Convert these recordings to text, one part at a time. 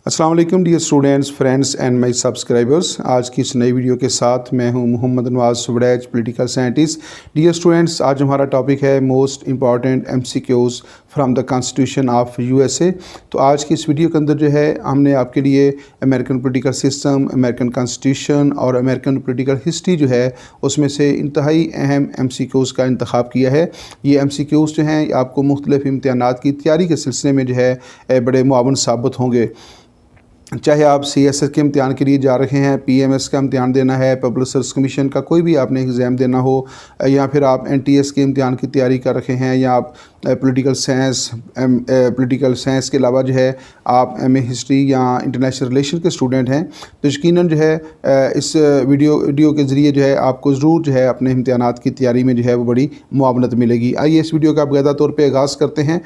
अस्सलाम वालेकुम dear students, friends and my subscribers. आज की इस नई वीडियो के साथ मैं हूं मोहम्मद नवाज सुबड़ैच, पॉलिटिकल साइंटिस्ट। डियर स्टूडेंट्स, आज हमारा टॉपिक है most important MCQs from the constitution of USA. तो आज की इस वीडियो के अंदर जो है हमने आपके लिए American political system, American constitution और अमेरिकन पॉलिटिकल हिस्ट्री जो है उसमें से इंतहाई अहम एमसीक्यूज़ का इंतखाब किया है। ये एमसीक्यूज़ जो हैं आपको मुख्तलिफ इम्तिहानात की तैयारी के सिलसिले में जो है बड़े मुआवन साबित होंगे। चाहे आप सीएसएस के इम्तिहान के लिए जा रहे हैं, पीएमएस का इम्तिहान देना है, पब्लिक सर्विस कमीशन का कोई भी आपने एग्ज़ाम देना हो, या फिर आप एनटीएस के इम्तिहान की तैयारी कर रहे हैं, या आप पॉलिटिकल साइंस के अलावा जो है आप एमए हिस्ट्री या इंटरनेशनल रिलेशन के स्टूडेंट हैं, तो यकीनन जो है इस वीडियो के ज़रिए जो है आपको ज़रूर जो है अपने इम्तिहानात की तैयारी में जो है वो बड़ी मुआवनत मिलेगी। आइए इस वीडियो का बाकायदा तौर पर आगाज़ करते हैं।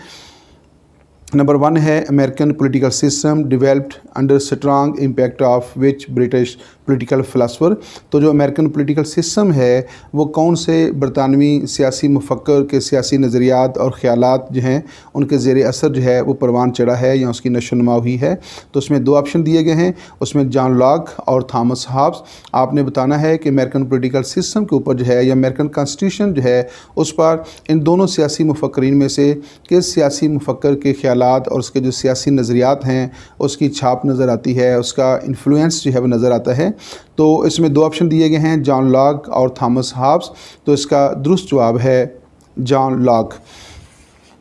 नंबर 1 है American political system developed under strong impact of which British political philosopher. तो जो अमेरिकन पॉलिटिकल सिस्टम है वो कौन से बरतानवी सियासी मुफक्कर के सियासी नज़रियात और ख़यालात जो हैं उनके ज़ेर असर जो है वो परवान चढ़ा है या उसकी नशोनुमा हुई है। तो उसमें 2 ऑप्शन दिए गए हैं, उसमें जॉन लॉक और थॉमस हॉब्स। आपने बताना है कि अमेरिकन पॉलिटिकल सिस्टम के ऊपर जो है या अमेरिकन कॉन्स्टिट्यूशन जो है उस पर इन दोनों सियासी मुफक्करीन में से किस सियासी मुफक्कर के ख़यालात और उसके जो सियासी नज़रियात हैं उसकी छाप नज़र आती है, उसका इन्फ्लुएंस जो है वो नज़र आता है। तो इसमें 2 ऑप्शन दिए गए हैं, जॉन लॉक और थॉमस हॉब्स। तो इसका दुरुस्त जवाब है जॉन लॉक।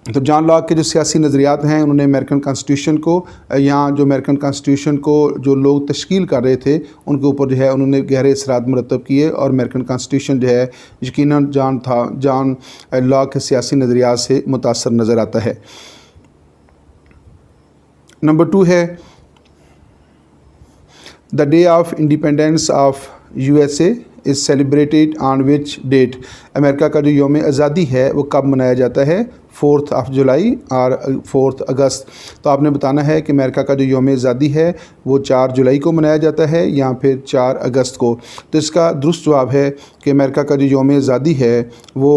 तो जॉन लॉक के जो सियासी नज़रियात हैं उन्होंने अमेरिकन कॉन्स्टिट्यूशन को या जो अमेरिकन कॉन्स्टिट्यूशन को जो लोग तश्कील कर रहे थे उनके ऊपर जो है उन्होंने गहरे असरात मुरतब किए, और अमेरिकन कॉन्स्टिट्यूशन जो है यकीनन जॉन लॉक के सियासी नज़रियात से मुतासर नज़र आता है। नंबर 2 है the day of independence of USA is celebrated on which date. America का जो यौम आज़ादी है वो कब मनाया जाता है? 4 जुलाई और 4 अगस्त। तो आपने बताना है कि अमेरिका का जो यौम आज़ादी है वो 4 जुलाई को मनाया जाता है या फिर 4 अगस्त को। तो इसका दुरुस्त जवाब है कि अमेरिका का जो यौम आज़ादी है वो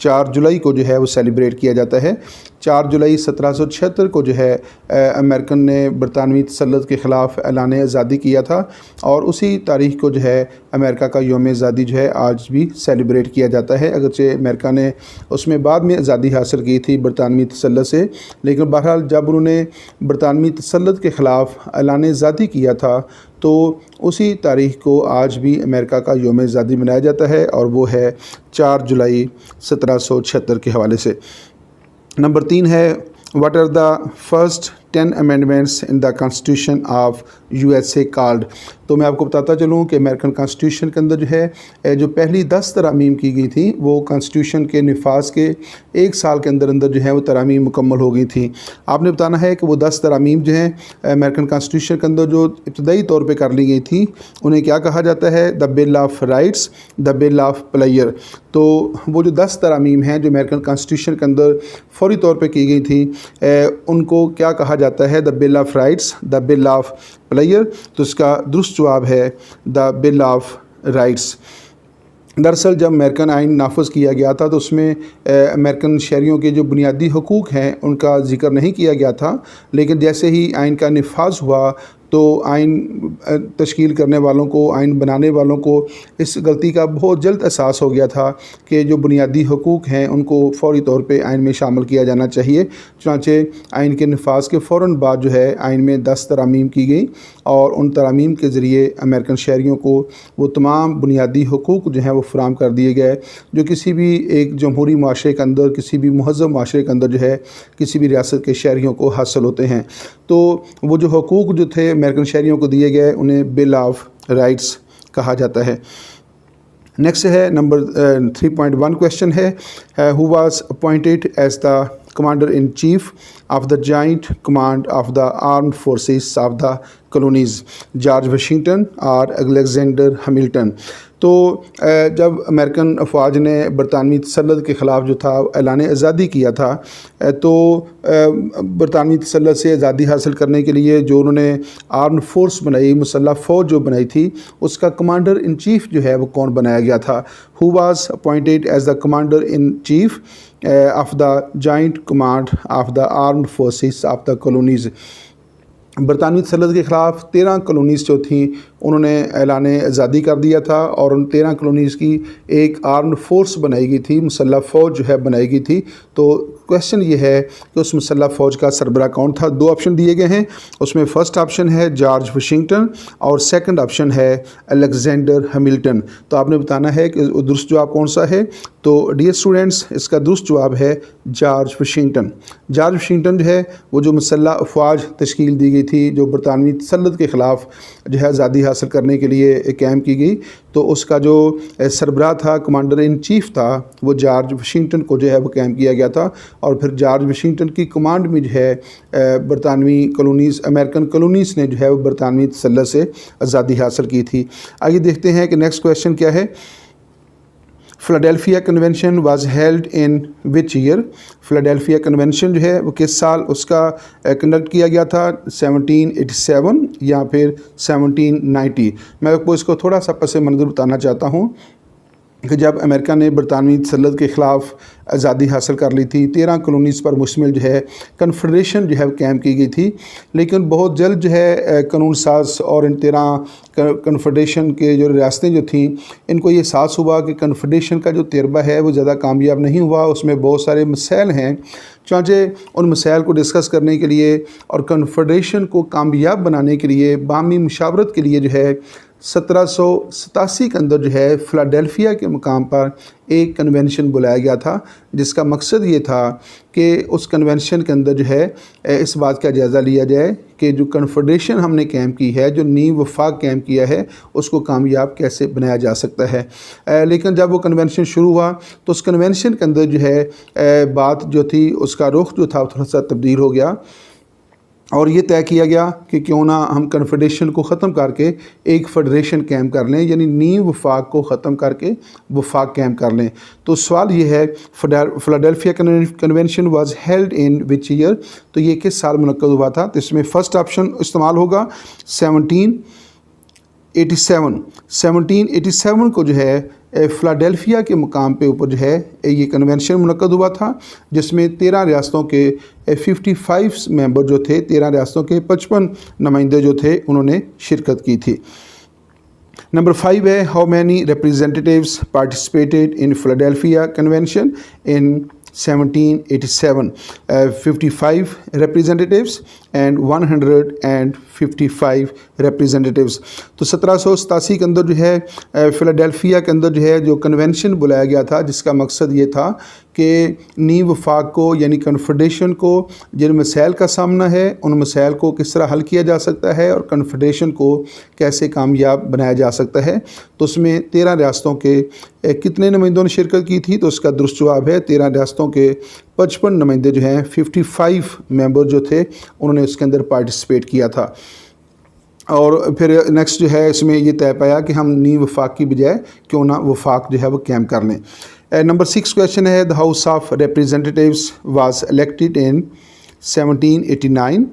4 जुलाई को जो है वो सेलिब्रेट किया जाता है। 4 जुलाई 1776 को जो है अमेरिकन ने बरतानवी तसल्लुत के ख़िलाफ़ ऐलान आज़ादी किया था, और उसी तारीख़ को जो है अमेरिका का यौम आज़ादी जो है आज भी सेलिब्रेट किया जाता है। अगरचे अमेरिका ने उसमें बाद में आज़ादी हासिल की थी बरतानवी तसल्लुत से, लेकिन बहरहाल जब उन्होंने बरतानवी तसल्लुत के ख़िलाफ़ ऐलान आज़ादी किया था तो उसी तारीख़ को आज भी अमेरिका का यौम आज़ादी मनाया जाता है, और वो है 4 जुलाई 1776 के हवाले से। नंबर 3 है what are the first 10 amendments in the constitution of USA called. तो मैं आपको बताता चलूँ कि अमेरिकन कॉन्स्टिट्यूशन के अंदर जो है जो पहली 10 तरामीम की गई थी वो कॉन्स्टिट्यूशन के नफाज के 1 साल के अंदर अंदर जो है वो तरामीम मुकम्मल हो गई थी। आपने बताना है कि वो 10 तरामीम जो हैं अमेरिकन कॉन्स्टिट्यूशन के अंदर जो इब्तदाई तौर पर कर ली गई थी उन्हें क्या कहा जाता है? The bill of rights, the bill of player. तो वो जो 10 तरामीम हैं जो अमेरिकन कॉन्स्टिट्यूशन के अंदर फौरी तौर पर की गई थी उनको क्या कहा जाता है? The bill of rights, the bill of player. तो इसका दुरुस्त जवाब है द बिल ऑफ राइट्स। दरअसल जब अमेरिकन आइन नाफज किया गया था तो उसमें अमेरिकन शहरियों के जो बुनियादी हकूक़ हैं उनका ज़िक्र नहीं किया गया था, लेकिन जैसे ही आइन का नफाज हुआ तो आइन तश्कील करने वालों को, आइन बनाने वालों को इस गलती का बहुत जल्द एहसास हो गया था कि जो बुनियादी हकूक़ हैं उनको फ़ौरी तौर पे आइन में शामिल किया जाना चाहिए। चुनांचे आइन के नफाज के फ़ौरन बाद जो है आइन में 10 तरामीम की गई, और उन तरामीम के ज़रिए अमेरिकन शहरियों को वो तमाम बुनियादी हकूक़ जो हैं वो फराहम कर दिए गए जो किसी भी एक जमहूरी माशरे के अंदर, किसी भी महज़ब माशरे के अंदर जो है किसी भी रियासत के शहरियों को हासिल होते हैं। तो वो जो हकूक़ जो थे अमेरिकन शहरियों को दिए गए उन्हें बिल ऑफ राइट्स कहा जाता है। नेक्स्ट है नंबर 3.1 क्वेश्चन है who was appointed as the commander in chief of the joint command of the armed forces of the colonies, George Washington और अलेक्जेंडर हैमिल्टन। तो जब अमेरिकन अफवाज ने बरतानवी तसल्लुत के ख़िलाफ़ जो था ऐलान आज़ादी किया था तो बरतानवी तसल्लुत से आज़ादी हासिल करने के लिए जो उन्होंने आर्म्ड फोर्स बनाई, मुसल्लह फ़ौज जो बनाई थी, उसका कमांडर इन चीफ़ जो है वो कौन बनाया गया था? Who was appointed as the commander in chief of the joint command of the armed forces of the colonies. बरतानवी तसल्लुत के ख़िलाफ़ 13 कॉलोनीज़ जो थी उन्होंने ऐलान आज़ादी कर दिया था और उन 13 कॉलोनीज़ की एक आर्म्ड फोर्स बनाई गई थी, मुसल्लह फ़ौज जो है बनाई गई थी। तो क्वेश्चन ये है कि उस मुसल्लह फ़ौज का सरबराह कौन था। 2 ऑप्शन दिए गए हैं, उसमें फ़र्स्ट ऑप्शन है जॉर्ज वाशिंगटन और सेकंड ऑप्शन है अलेक्जेंडर हैमिल्टन। तो आपने बताना है कि दुरुस्त जवाब कौन सा है। तो डियर स्टूडेंट्स, इसका दुरुस्त जवाब है जॉर्ज वाशिंगटन। जॉर्ज वाशिंगटन जो है वो जो मुसल्लह अफवाज तश्कील दी गई थी, जो बरतानवी तसल्लुत के ख़िलाफ़ जो है आज़ादी हासिल करने के लिए कैम की गई, तो उसका जो सरबराह था, कमांडर इन चीफ़ था, वो जॉर्ज वाशिंगटन को जो है वो कैम किया गया था। और फिर जॉर्ज वाशिंगटन की कमांड में जो है बरतानवी कॉलोनीज़, अमेरिकन कॉलोनीज़ ने जो है वो बरतानवी तसल्लुत से आज़ादी हासिल की थी। आगे देखते हैं कि नेक्स्ट क्वेश्चन क्या है। Philadelphia convention was held in which year. Philadelphia convention जो है वो किस साल उसका कंडक्ट किया गया था, 1787 या फिर 1790। मैं आपको इसको थोड़ा सा पस मंज़र बताना चाहता हूँ कि जब अमेरिका ने बरतानवी तसल्लुत के ख़िलाफ़ आज़ादी हासिल कर ली थी, 13 कॉलोनीज़ पर मुश्तमिल जो है कन्फेडरेशन जो है कैम की गई थी। लेकिन बहुत जल्द जो है कानून साज और इन 13 कन्फेडरेशन के जो रियासतें जो थीं, इनको ये एहसास हुआ कि कन्फेडरेशन का जो तजर्बा है वो ज़्यादा कामयाब नहीं हुआ, उसमें बहुत सारे मसाइल हैं। चाहे उन मसाइल को डिस्कस करने के लिए और कन्फेडरेशन को कामयाब बनाने के लिए बाहमी मुशावरत के लिए जो है 1787 के अंदर जो है फ़िलाडेल्फिया के मुकाम पर एक कन्वेंशन बुलाया गया था, जिसका मकसद ये था कि उस कन्वेंशन के अंदर जो है इस बात का जायज़ा लिया जाए कि जो कन्फेडरेशन हमने कैम की है, जो नींव वफाक कैम किया है, उसको कामयाब कैसे बनाया जा सकता है। लेकिन जब वो कन्वेंशन शुरू हुआ तो उस कन्वेंशन के अंदर जो है बात जो थी, उसका रुख जो था थोड़ा सा तब्दील हो गया और ये तय किया गया कि क्यों ना हम कन्फेडरेशन को ख़त्म करके एक फेडरेशन कैम कर लें, यानी नींव वफाक को ख़त्म करके वफाक कैम कर लें। तो सवाल ये है, Philadelphia convention was held in which year, तो ये किस साल मुनक्कद हुआ था। तो इसमें फ़र्स्ट ऑप्शन इस्तेमाल होगा 1787। 1787 को जो है फ़िलाडेल्फिया के मुकाम पे ऊपर जो है ये कन्वेंशन मुनक्कद हुआ था, जिसमें 13 रियासतों के 55 मेंबर जो थे, 13 रियासतों के 55 नुमाइंदे जो थे, उन्होंने शिरकत की थी। नंबर 5 है, how many representatives participated in Philadelphia convention in 1787। 55 representatives and 155 representatives। तो 1787 के अंदर जो है फ़िलाडेल्फिया के अंदर जो है जो कन्वेंशन बुलाया गया था, जिसका मकसद ये था कि नींव वफाक को यानी कन्फेडरेशन को जिन मसाइल का सामना है, उन मसाइल को किस तरह हल किया जा सकता है और कन्फेडरेशन को कैसे कामयाब बनाया जा सकता है। तो उसमें 13 रियासतों के कितने नुमाइंदों ने शिरकत की थी, तो उसका दुरुस्त जवाब है 13 रियासतों के 55 नुमाइंदे जो हैं, 55 मेंबर जो थे, उन्होंने उसके अंदर पार्टिसिपेट किया था। और फिर नेक्स्ट जो है इसमें ये तय पाया कि हम नींव वफाक की बजाय क्यों ना वफाक जो है वो कैम कर लें। नंबर 6 क्वेश्चन है, the house of representatives was elected in 1789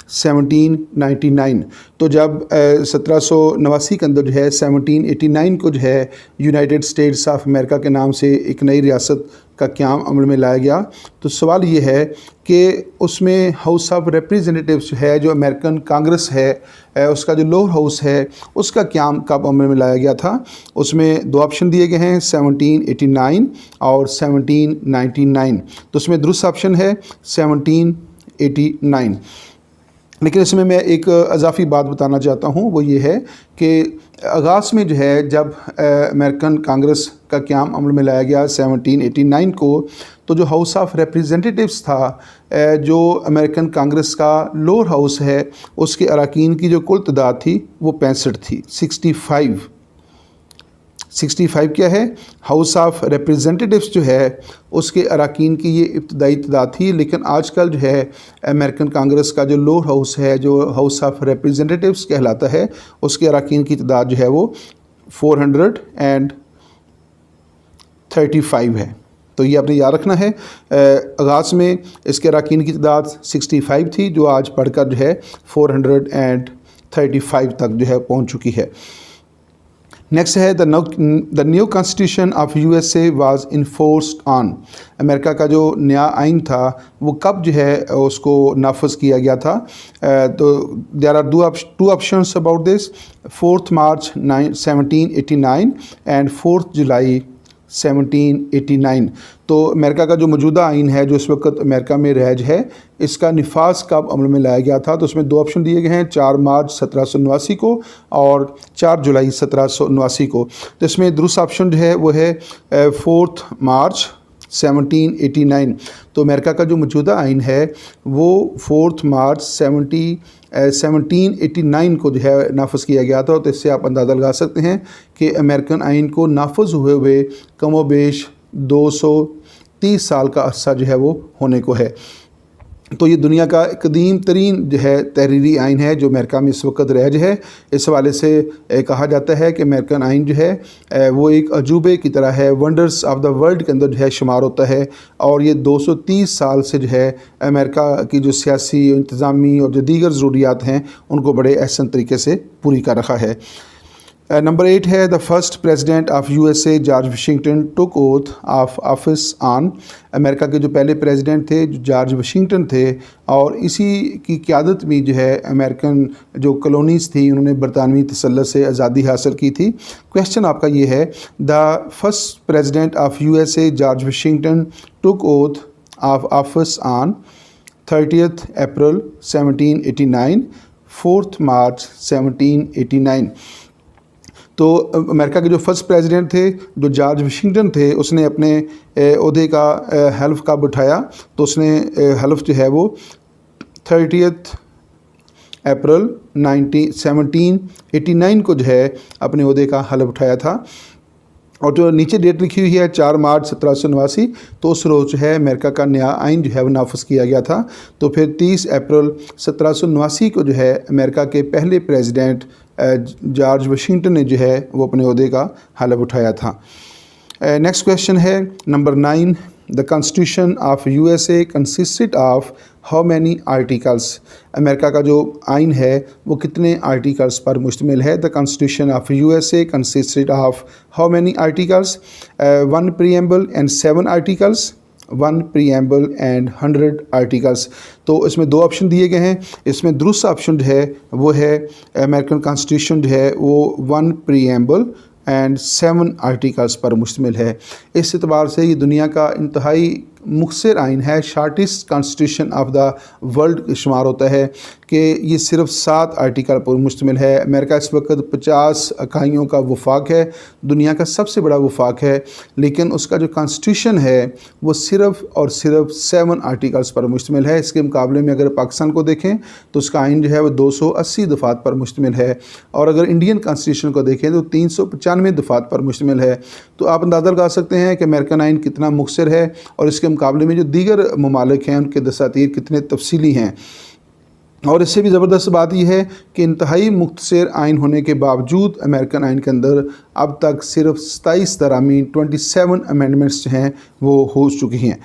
1799। तो जब 1789 के अंदर जो है 1789 को जो है यूनाइटेड स्टेट्स ऑफ अमेरिका के नाम से एक नई रियासत का क़याम अमल में लाया गया। तो सवाल ये है कि उसमें हाउस ऑफ रिप्रेजेंटेटिव्स जो है, जो अमेरिकन कांग्रेस है, उसका जो लोअर हाउस है, उसका क़याम कब अमल में लाया गया था। उसमें 2 ऑप्शन दिए गए हैं, 1789 और 1799। तो उसमें दुरुस्त ऑप्शन है 1789। लेकिन इसमें मैं एक अजाफी बात बताना चाहता हूँ, वो ये है कि आगाज़ में जो है जब अमेरिकन कांग्रेस का क़याम अमल में लाया गया 1789 को, तो जो हाउस ऑफ रिप्रेजेंटेटिव्स था, जो अमेरिकन कांग्रेस का लोअर हाउस है, उसके अरकान की जो कुल तादाद थी वो 65 थी। 65 क्या है, हाउस ऑफ रिप्रेजेंटेटिव्स जो है उसके अरकान की ये इब्तदाई तादाद थी। लेकिन आजकल जो है अमेरिकन कांग्रेस का जो लोअर हाउस है, जो हाउस ऑफ रिप्रेजेंटेटिव्स कहलाता है, उसके अरकान की तादाद जो है वो 435 है। तो ये आपने याद रखना है। आगाज़ में इसके अरकान की तादाद 65 थी, जो आज बढ़कर जो है 435 तक जो है पहुँच चुकी है। नेक्स्ट है the new constitution of USA was enforced on. America का जो नया आइन था वो कब जो है उसको नाफज किया गया था। तो there are two options about this, 4 March 1789 and 4 July 1789। तो अमेरिका का जो मौजूदा आइन है जो इस वक्त अमेरिका में राज है, इसका निफाज कब अमल में लाया गया था। तो उसमें 2 ऑप्शन दिए गए हैं, 4 मार्च 1789 को और 4 जुलाई 1789 को। तो इसमें दुरुस्त ऑप्शन जो है वो है 4 मार्च 1789। तो अमेरिका का जो मौजूदा आइन है वो 4 मार्च 1789 को जो है नाफज किया गया था। तो इससे आप अंदाज़ा लगा सकते हैं कि अमेरिकन आइन को नाफज हुए हुए कमोबेश 230 साल का अरसा जो है वो होने को है। तो ये दुनिया का कदीम तरीन जो है तहरीरी आइन है जो अमेरिका में इस वक्त राज है। इस हवाले से कहा जाता है कि अमेरिकन आइन जो है वो एक अजूबे की तरह है, वंडर्स ऑफ द वर्ल्ड के अंदर जो है शुमार होता है। और ये 230 साल से जो है अमेरिका की जो सियासी, इंतज़ामी और जो दीगर ज़रूरियात हैं उनको बड़े अहसन तरीके से पूरी कर रखा है। नंबर 8 है the first president of USA George Washington took oath of office on. America के जो पहले प्रेसिडेंट थे जो जॉर्ज वाशिंगटन थे, और इसी की क़यादत में जो है अमेरिकन जो कॉलोनीज़ थी उन्होंने बरतानवी तसल्लुत से आज़ादी हासिल की थी। क्वेश्चन आपका ये है, the first president of USA George Washington took oath of office on 30 April 1789, 4 March 1789। तो अमेरिका के जो फर्स्ट प्रेसिडेंट थे जो जॉर्ज वाशिंगटन थे, उसने अपने ओहदे का हल्फ कब उठाया। तो उसने हल्फ जो है वो 30 अप्रैल 1789 को जो है अपने ओहदे का हल्फ उठाया था। और जो नीचे डेट लिखी हुई है 4 मार्च 1789, तो उस रोज़ जो है अमेरिका का नया आइन जो है वो नाफज किया गया था। तो फिर 30 अप्रैल 1789 को जो है अमेरिका के पहले प्रेसिडेंट जॉर्ज वाशिंगटन ने जो है वो अपने ओहदे का हल्फ उठाया था। नेक्स्ट क्वेश्चन है number 9, the constitution of USA consisted of how many articles. America का जो आइन है वो कितने आर्टिकल्स पर मुश्तमिल है। The constitution of USA consisted of how many articles, 1 preamble and 7 articles, 1 preamble and 100 articles. तो इसमें 2 ऑप्शन दिए गए हैं। इसमें दुरुस्त ऑप्शन जो है वो है अमेरिकन कॉन्स्टिट्यूशन जो है वो 1 प्रीएम्बल एंड 7 आर्टिकल्स पर मुश्तमिल है। इस एतबार से ये दुनिया का इंतहाई मुख्तसर आइन है, शार्टिस्ट कॉन्स्टिट्यूशन ऑफ द वर्ल्ड शुमार होता है कि ये सिर्फ 7 आर्टिकल पर मुश्तमिल है। अमेरिका इस वक्त 50 इकाइयों का वफाक है, दुनिया का सबसे बड़ा वफाक है, लेकिन उसका जो कॉन्स्टिट्यूशन है वो सिर्फ और सिर्फ 7 आर्टिकल्स पर मुश्तमिल है। इसके मुकाबले में अगर पाकिस्तान को देखें तो उसका आइन जो है वो 280 दफ़ात पर मुश्तमिल है, और अगर इंडियन कॉन्स्टिट्यूशन को देखें तो 395 दफ़ात पर मुश्तमिल है। तो आप अंदाज़ा लगा सकते हैं कि अमेरिकन आइन कितना मुख्तसर है और इसके मुकाबले में जो दीगर ममालिक हैं उनके दसातीर कितने तफसीली हैं। और इससे भी ज़बरदस्त बात यह है कि इंतहाई मुख्तसर आइन होने के बावजूद अमेरिकन आइन के अंदर अब तक सिर्फ 27 तरामीम 27 अमेंडमेंट्स हैं वो हो चुकी हैं।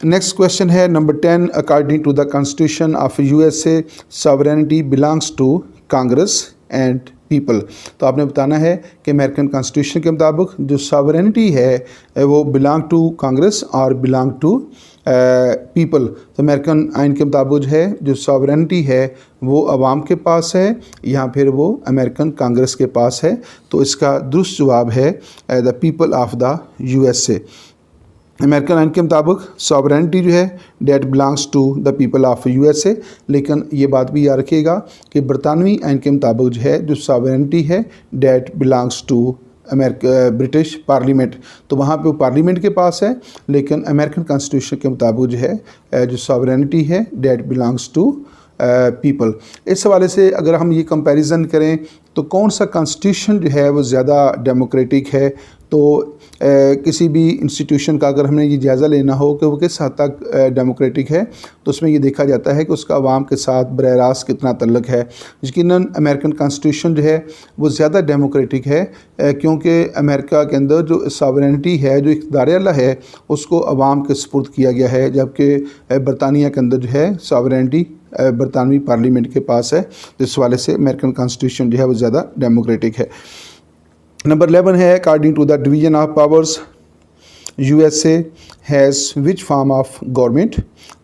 नेक्स्ट क्वेश्चन है number 10, according to the constitution of USA sovereignty belongs to Congress and people. तो आपने बताना है कि अमेरिकन कॉन्स्टिट्यूशन के मुताबिक जो सॉवरेनिटी है वो बिलोंग टू कांग्रेस और बिलोंग टू पीपल। तो अमेरिकन आइन के मुताबिक है जो सॉवरेनिटी है वो अवाम के पास है या फिर वो अमेरिकन कांग्रेस के पास है। तो इसका दुरुस्त जवाब है the people of the USA. American आइन के मुताबिक सॉवरेनिटी जो है that belongs to the people of USA, लेकिन ये बात भी याद रखिएगा कि बरतानवी आइन के मुताबिक जो है जो सॉवरेनिटी है that belongs to British parliament. तो वहाँ पे वो पार्लियामेंट के पास है, लेकिन अमेरिकन कॉन्स्टिट्यूशन के मुताबिक जो है जो सॉवरेनिटी है डेट बिलोंग्स टू पीपल। इस हवाले से अगर हम ये कंपैरिजन करें तो कौन सा कॉन्स्टिट्यूशन जो है वो ज़्यादा डेमोक्रेटिक है, तो किसी भी इंस्टीट्यूशन का अगर हमने ये जायज़ा लेना हो कि वो किस हद तक डेमोक्रेटिक है तो उसमें ये देखा जाता है कि उसका आवाम के साथ बरह रास्त कितना तल्लुक़ है। यकीनन अमेरिकन कॉन्स्टिट्यूशन जो है वो ज़्यादा डेमोक्रेटिक है क्योंकि अमेरिका के अंदर जो सॉवरेनिटी है, जो इक़्तिदार आला है, उसको आवाम के सुपुर्द किया गया है, जबकि बरतानिया के अंदर जो है सॉवरेनिटी बरतानवी पार्लियामेंट के पास है, तो इस वाले से अमेरिकन कॉन्स्टिट्यूशन जो है वो ज़्यादा डेमोक्रेटिक है। नंबर 11 है, according to the division of powers USA has which form of government?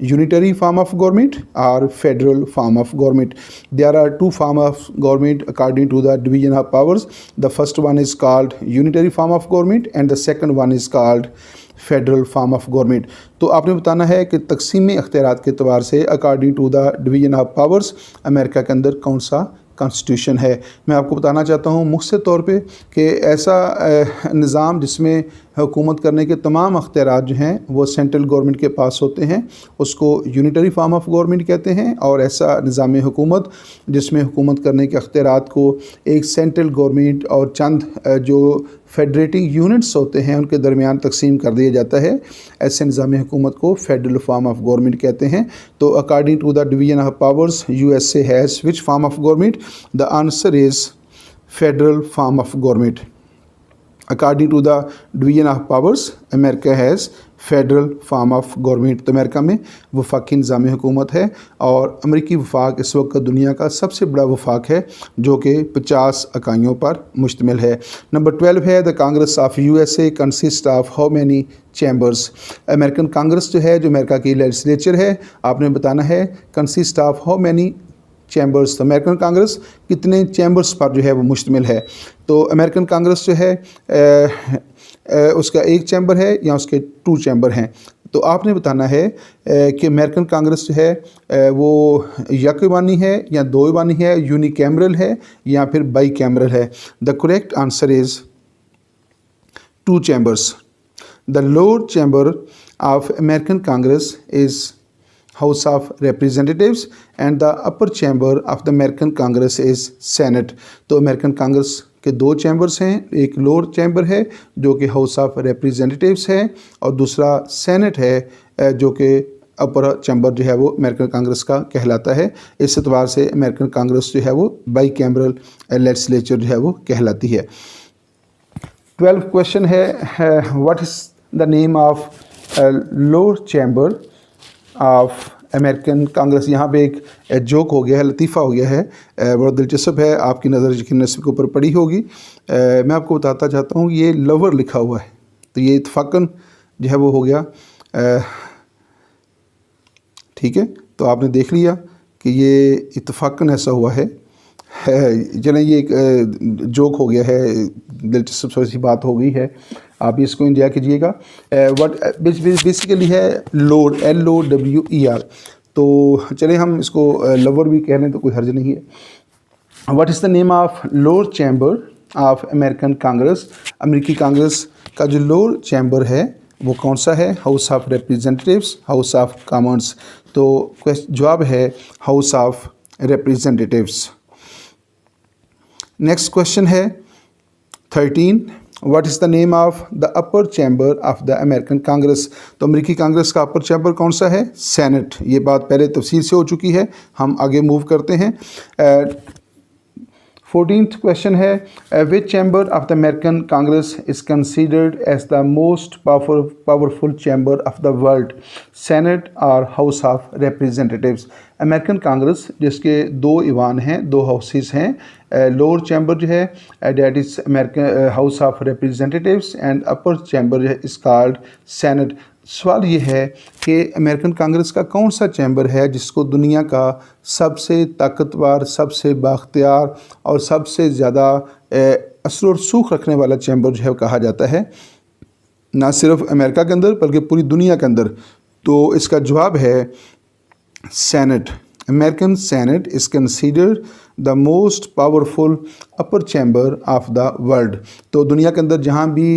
Unitary form of government or federal form of government? There are two forms of government according to the division of powers. The first one is called unitary form of government and the second one is called federal form of government. तो आपने बताना है कि तकसीम अख्तियारात के अतबार से according to the division of powers America के अंदर कौन सा कॉन्स्टिट्यूशन है। मैं आपको बताना चाहता हूँ मुख्तसर तौर पे कि ऐसा निज़ाम जिसमें हुकूमत करने के तमाम अख्तियारात जो हैं वो सेंट्रल गवर्नमेंट के पास होते हैं, उसको यूनिटरी फॉर्म ऑफ गवर्नमेंट कहते हैं। और ऐसा निज़ाम हुकूमत जिसमें हुकूमत करने के अख्तियारात को एक सेंट्रल गवर्नमेंट और चंद जो फेडरेटिंग यूनिट्स होते हैं उनके दरमियान तकसीम कर दिया जाता है, ऐसे निज़ाम हुकूमत को फेडरल फॉर्म ऑफ गवर्नमेंट कहते हैं। तो according to the division of powers USA has which form of government? The answer is federal form of government. According to the division of powers America has federal form of government. तो America में वफाकी निज़ाम हुकूमत है और अमरीकी वफाक इस वक्त दुनिया का सबसे बड़ा वफाक है जो कि 50 इकाइयों पर मुश्तमिल है। नंबर 12 है, the Congress of USA consist of how many chambers? American Congress जो है, जो अमेरिका की लेजिस्लेचर है, आपने बताना है consist of how many chambers. तो अमेरिकन कांग्रेस कितने चैम्बर्स पर जो है वो मुश्तमिल है? तो अमेरिकन कांग्रेस जो है उसका एक चैम्बर है या उसके 2 चैम्बर हैं? तो आपने बताना है कि अमेरिकन कांग्रेस जो है वो यकबानी है या 2 बानी है, यूनिकैमरल है या फिर बाई कैमरल है। The correct answer is 2 chambers. The lower chamber of American Congress is House of Representatives and the upper chamber of the American Congress is Senate। तो अमेरिकन कांग्रेस के 2 चैम्बर्स हैं, एक लोअर चैम्बर है जो कि house of representatives है और दूसरा सेनेट है जो कि अपर चैम्बर जो है वो अमेरिकन कांग्रेस का कहलाता है। इस एतबार से अमेरिकन कांग्रेस जो है वो बाई कैमरल लेजिस्लेचर जो है वो कहलाती है। 12 क्वेश्चन है, what is the name of lower chamber of American Congress? यहाँ पे एक जोक हो गया है, लतीफ़ा हो गया है, बड़ा दिलचस्प है, आपकी नज़र यकीनन इसके ऊपर पड़ी होगी। मैं आपको बताता चाहता हूँ ये लवर लिखा हुआ है, तो ये इत्तफ़ाक़न जो है वो हो गया, ठीक है। तो आपने देख लिया कि ये इत्तफ़ाक़न ऐसा हुआ है। चलें, ये एक जोक हो गया है, दिलचस्प सी बात हो गई है, आप इसको इंजॉय कीजिएगा। व्हाट बेसिकली है लोड, LOWER। तो चलें हम इसको लवर भी कह लें तो कोई हर्ज नहीं है। What is the name of lower chamber of American Congress? अमेरिकी कांग्रेस का जो लोअर चैम्बर है वो कौन सा है? House of representatives, house of Commons. तो जवाब है house of representatives. Next question है 13, what is the name of the upper chamber of the American Congress? तो अमेरिकी कांग्रेस का अपर चैम्बर कौन सा है? सेनेट। ये बात पहले तफसील से हो चुकी है, हम आगे मूव करते हैं। 14th क्वेश्चन है, which chamber of the American Congress is considered as the most powerful chamber of the world? Senate और house of representatives. American Congress जिसके 2 ईवान हैं, 2 हाउसेस हैं, लोअर चैम्बर जो है that is American house of representatives and upper chamber जो है is called senate. सवाल ये है कि अमेरिकन कांग्रेस का कौन सा चैम्बर है जिसको दुनिया का सबसे ताकतवर, सबसे बाख्तियार और सबसे ज़्यादा असर और सूख रखने वाला चैम्बर जो है कहा जाता है, ना सिर्फ अमेरिका के अंदर बल्कि पूरी दुनिया के अंदर? तो इसका जवाब है senate. American senate is considered the most powerful upper chamber of the world. तो दुनिया के अंदर जहाँ भी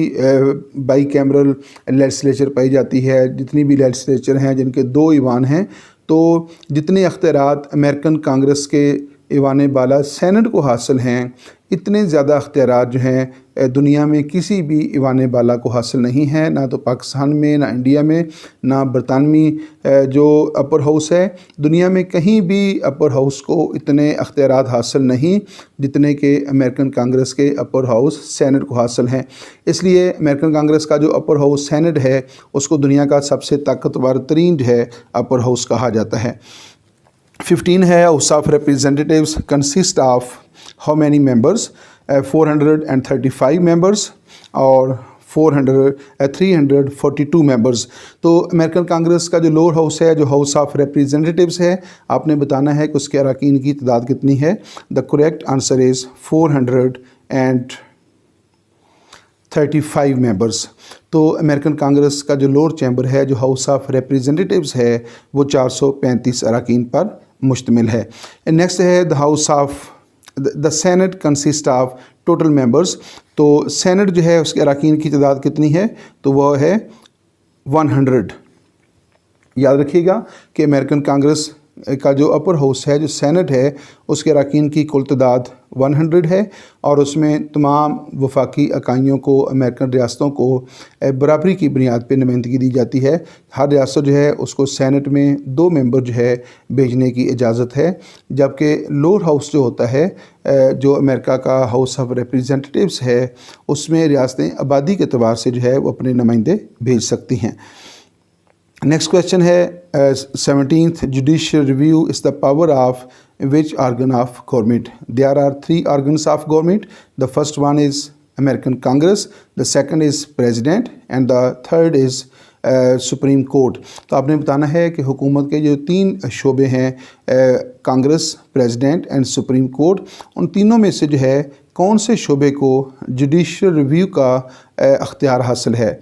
बाई कैमरल लेजिस्लेचर पाई जाती है, जितनी भी लेजिस्लेचर हैं जिनके 2 ईवान हैं, तो जितने अख्तियारात अमेरिकन कांग्रेस के ईवान बाला सेनेट को हासिल हैं, इतने ज़्यादा अख्तियारात जो हैं दुनिया में किसी भी ईवान बाला को हासिल नहीं हैं, ना तो पाकिस्तान में, ना इंडिया में, ना बरतानवी जो अपर हाउस है, दुनिया में कहीं भी अपर हाउस को इतने अख्तियारात हासिल नहीं जितने के अमेरिकन कांग्रेस के अपर हाउस सेनेट को हासिल हैं। इसलिए अमेरिकन कांग्रेस का जो अपर हाउस सेनेट है उसको दुनिया का सबसे ताकतवर तरीन जो है अपर हाउस कहा जाता है। 15 है house of representatives consist of how many members, 435 members और 342 मेंबर्स। तो अमेरिकन कांग्रेस का जो लोअर हाउस है, जो हाउस ऑफ रिप्रेजेंटेटिव्स है, आपने बताना है कि उसके अरकान की तादाद कितनी है। The correct answer is 435 members. तो अमेरिकन कांग्रेस का जो लोअर चैम्बर है, जो हाउस ऑफ रिप्रेजेंटेटिव्स है, वो 435 अरकान पर मुश्तमिल है। नेक्स्ट है the house of the senate consist of total members. तो सेनेट जो है उसके अरकान की तादाद कितनी है, तो वह है 100। याद रखिएगा कि अमेरिकन कांग्रेस का जो अपर हाउस है, जो सेनेट है, उसके अरकान की कुल तादाद 100 है और उसमें तमाम वफाकी इकाइयों को, अमेरिकन रियासतों को बराबरी की बुनियाद पर नुमाइंदगी दी जाती है। हर रियासत जो है उसको सेनेट में 2 मेंबर जो है भेजने की इजाज़त है, जबकि लोअर हाउस जो होता है, जो अमेरिका का हाउस ऑफ रिप्रेजेंटेटिव्स है, उसमें रियासतें आबादी के अतबार से जो है वो अपने नुमाइंदे भेज सकती हैं। नेक्स्ट क्वेश्चन है 17th judicial review is the power of which organ of government? There are 3 organs of government. The first one is American Congress, the second is President and the third is supreme court. तो आपने बताना है कि हुकूमत के जो 3 शोबे हैं, Congress, president and supreme court, उन तीनों में से जो है कौन से शोबे को जुडिशियल रिव्यू का अख्तियार हासिल है।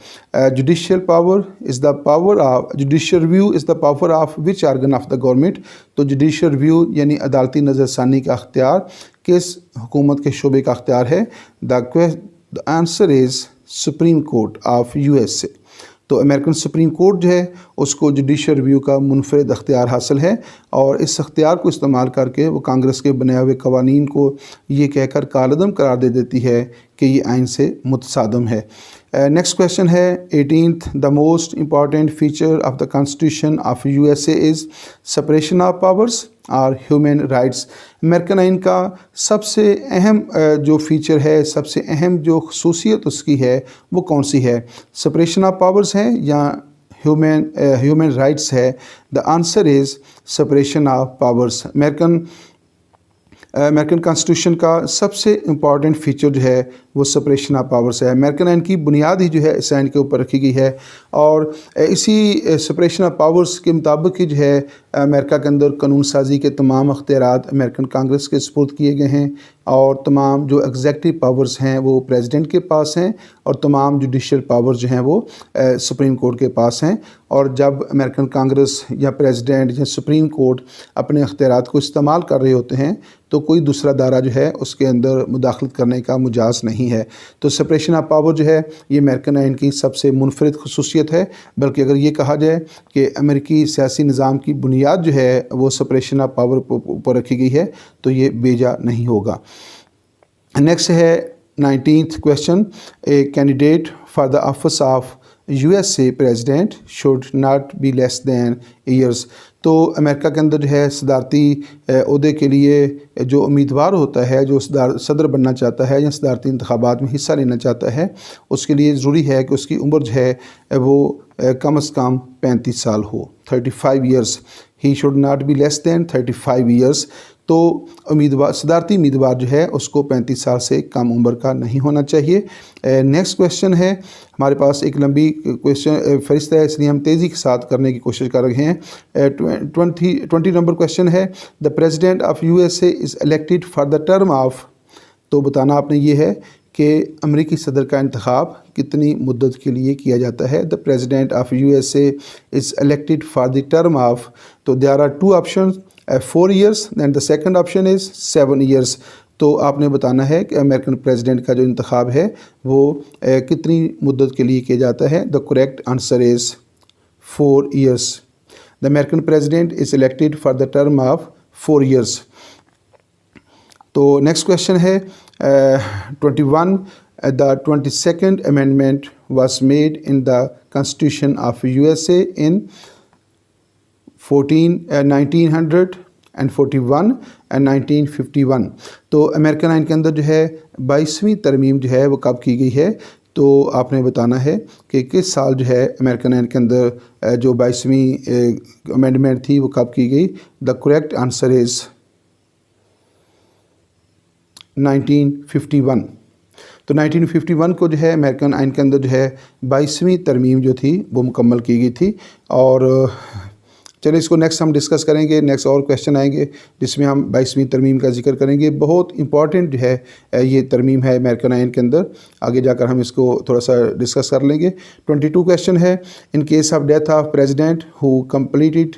Judicial power is the power of judicial review is the power of which organ of the government. तो जुडिशियल रिव्यू यानी अदालती नज़रसानी का अख्तियार किस हुकूमत के शोबे का अख्तियार है। The answer is Supreme Court of USA। तो अमेरिकन सुप्रीम कोर्ट जो है उसको जुडिशियल रिव्यू का मुनफरद अख्तियार हासिल है और इस अख्तियार को इस्तेमाल करके वो कांग्रेस के बनाए हुए कवानीन को ये कहकर कालअदम करार दे देती है कि ये आइन से मुतसादम है। नेक्स्ट क्वेश्चन है 18th the most important feature of the constitution of USA is separation of powers और ह्यूमन राइट्स। अमेरिकन आइन का सबसे अहम जो फीचर है, सबसे अहम जो खसूसियत उसकी है, वो कौन सी है? सेपरेशन ऑफ पावर्स है या ह्यूमन राइट्स है? The answer is separation of powers. American constitution का सबसे इम्पॉर्टेंट फ़ीचर जो है वो सेपरेशन ऑफ पावर्स है। अमेरिकन आइन की बुनियाद ही जो है इस आइन के ऊपर रखी गई है और इसी सेपरेशन ऑफ पावर्स के मुताबिक ही जो है अमेरिका के अंदर कानून साजी के तमाम अख्तियारात अमेरिकन कांग्रेस के सुपुर्द किए गए हैं और तमाम जो एग्जेक्टिव पावर्स हैं वो प्रेसिडेंट के पास हैं और तमाम जुडिशियल पावर्स जो हैं वो सुप्रीम कोर्ट के पास हैं। और जब अमेरिकन कांग्रेस या प्रेसिडेंट या सुप्रीम कोर्ट अपने अख्तियारात को इस्तेमाल कर रहे होते हैं तो कोई दूसरा दायरा जो है उसके अंदर मुदाखलत करने का मुजाज नहीं है। तो सेपरेशन ऑफ पावर जो है ये अमेरिकन आइन की सबसे मुनफरद खसूसियत है। बल्कि अगर ये कहा जाए कि अमेरिकी सियासी निज़ाम की बुनियाद जो है वो सेपरेशन ऑफ पावर पर रखी गई है तो ये बेजा नहीं होगा। नेक्स्ट है 19th question, a candidate for the office of USA president should not be less than years. तो अमेरिका के अंदर जो है सदारती ओहदे के लिए जो उम्मीदवार होता है, जो सदर बनना चाहता है या सदारती इंतखाबात में हिस्सा लेना चाहता है, उसके लिए ज़रूरी है कि उसकी उम्र जो है वो कम अज़ कम 35 साल हो, 35 years. He should not be less than 35 years. तो उम्मीदवार, सदारती उम्मीदवार जो है उसको 35 साल से कम उम्र का नहीं होना चाहिए। नेक्स्ट क्वेश्चन है, हमारे पास एक लंबी क्वेश्चन फहरिस्त है इसलिए हम तेज़ी के साथ करने की कोशिश कर रहे हैं। 20 नंबर क्वेश्चन है, the president of USA is elected for the term of. तो बताना आपने ये है कि अमरीकी सदर का इंतखाब कितनी मुद्दत के लिए किया जाता है। The president of USA is elected for the term of. तो there are 2 option, 4 years and the second option is 7 years। तो आपने बताना है कि अमेरिकन प्रेसिडेंट का जो इंतखाब है वो कितनी मुद्दत के लिए किया जाता है। The correct answer is 4 years। The American president is elected for the term of 4 years। तो नेक्स्ट क्वेश्चन है 21, the 22nd amendment was made in the constitution of USA in 1900 and 41 and 1951। तो अमेरिकन आइन के अंदर जो है 22वीं तरमीम जो है वो कब की गई है? तो आपने बताना है कि किस साल जो है अमेरिकन आइन के अंदर जो 22वीं अमेंडमेंट थी वो कब की गई। The correct answer is 1951। तो 1951 को जो है अमेरिकन आइन के अंदर जो है 22वीं तरमीम जो थी वो मुकम्मल की गई थी। और चलिए इसको नेक्स्ट हम डिस्कस करेंगे। नेक्स्ट और क्वेश्चन आएंगे जिसमें हम 22वीं तरमीम का जिक्र करेंगे। बहुत इंपॉर्टेंट जो है ये तरमीम है अमेरिकन आइन के अंदर। आगे जाकर हम इसको थोड़ा सा डिस्कस कर लेंगे। 22 क्वेश्चन है, in case of death of president who complete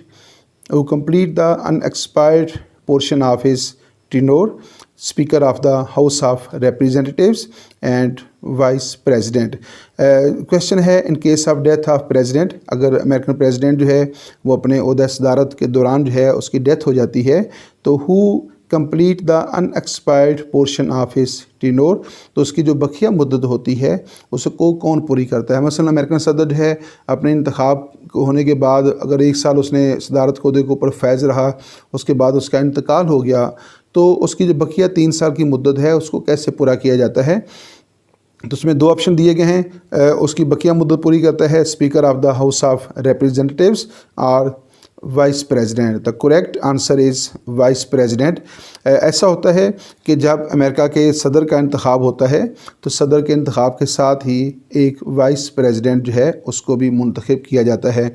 the unexpired portion of his tenure, speaker of the house of representatives and vice president. Question है, in case of death of president, अगर American president जो है वो अपने ओहदा सदारत के दौरान जो है उसकी डेथ हो जाती है, तो who complete the unexpired portion of his tenure, तो उसकी जो बखिया मुद्दत होती है उसको कौन पूरी करता है। मसलन अमेरिकन सदर जो है अपने इंतखाब होने के बाद अगर 1 साल उसने सदारत कोहदे के ऊपर फैज़ रहा, उसके बाद उसका इंतकाल हो गया, तो उसकी जो बकिया 3 साल की मुद्दत है उसको कैसे पूरा किया जाता है। तो उसमें 2 ऑप्शन दिए गए हैं। उसकी बकिया मुद्दत पूरी करता है speaker of the house of representatives और vice president. The correct answer is vice president. ऐसा होता है कि जब अमेरिका के सदर का इंतखाब होता है तो सदर के इंतखाब के साथ ही एक वाइस प्रेसिडेंट जो है उसको भी मुंतखब किया जाता है।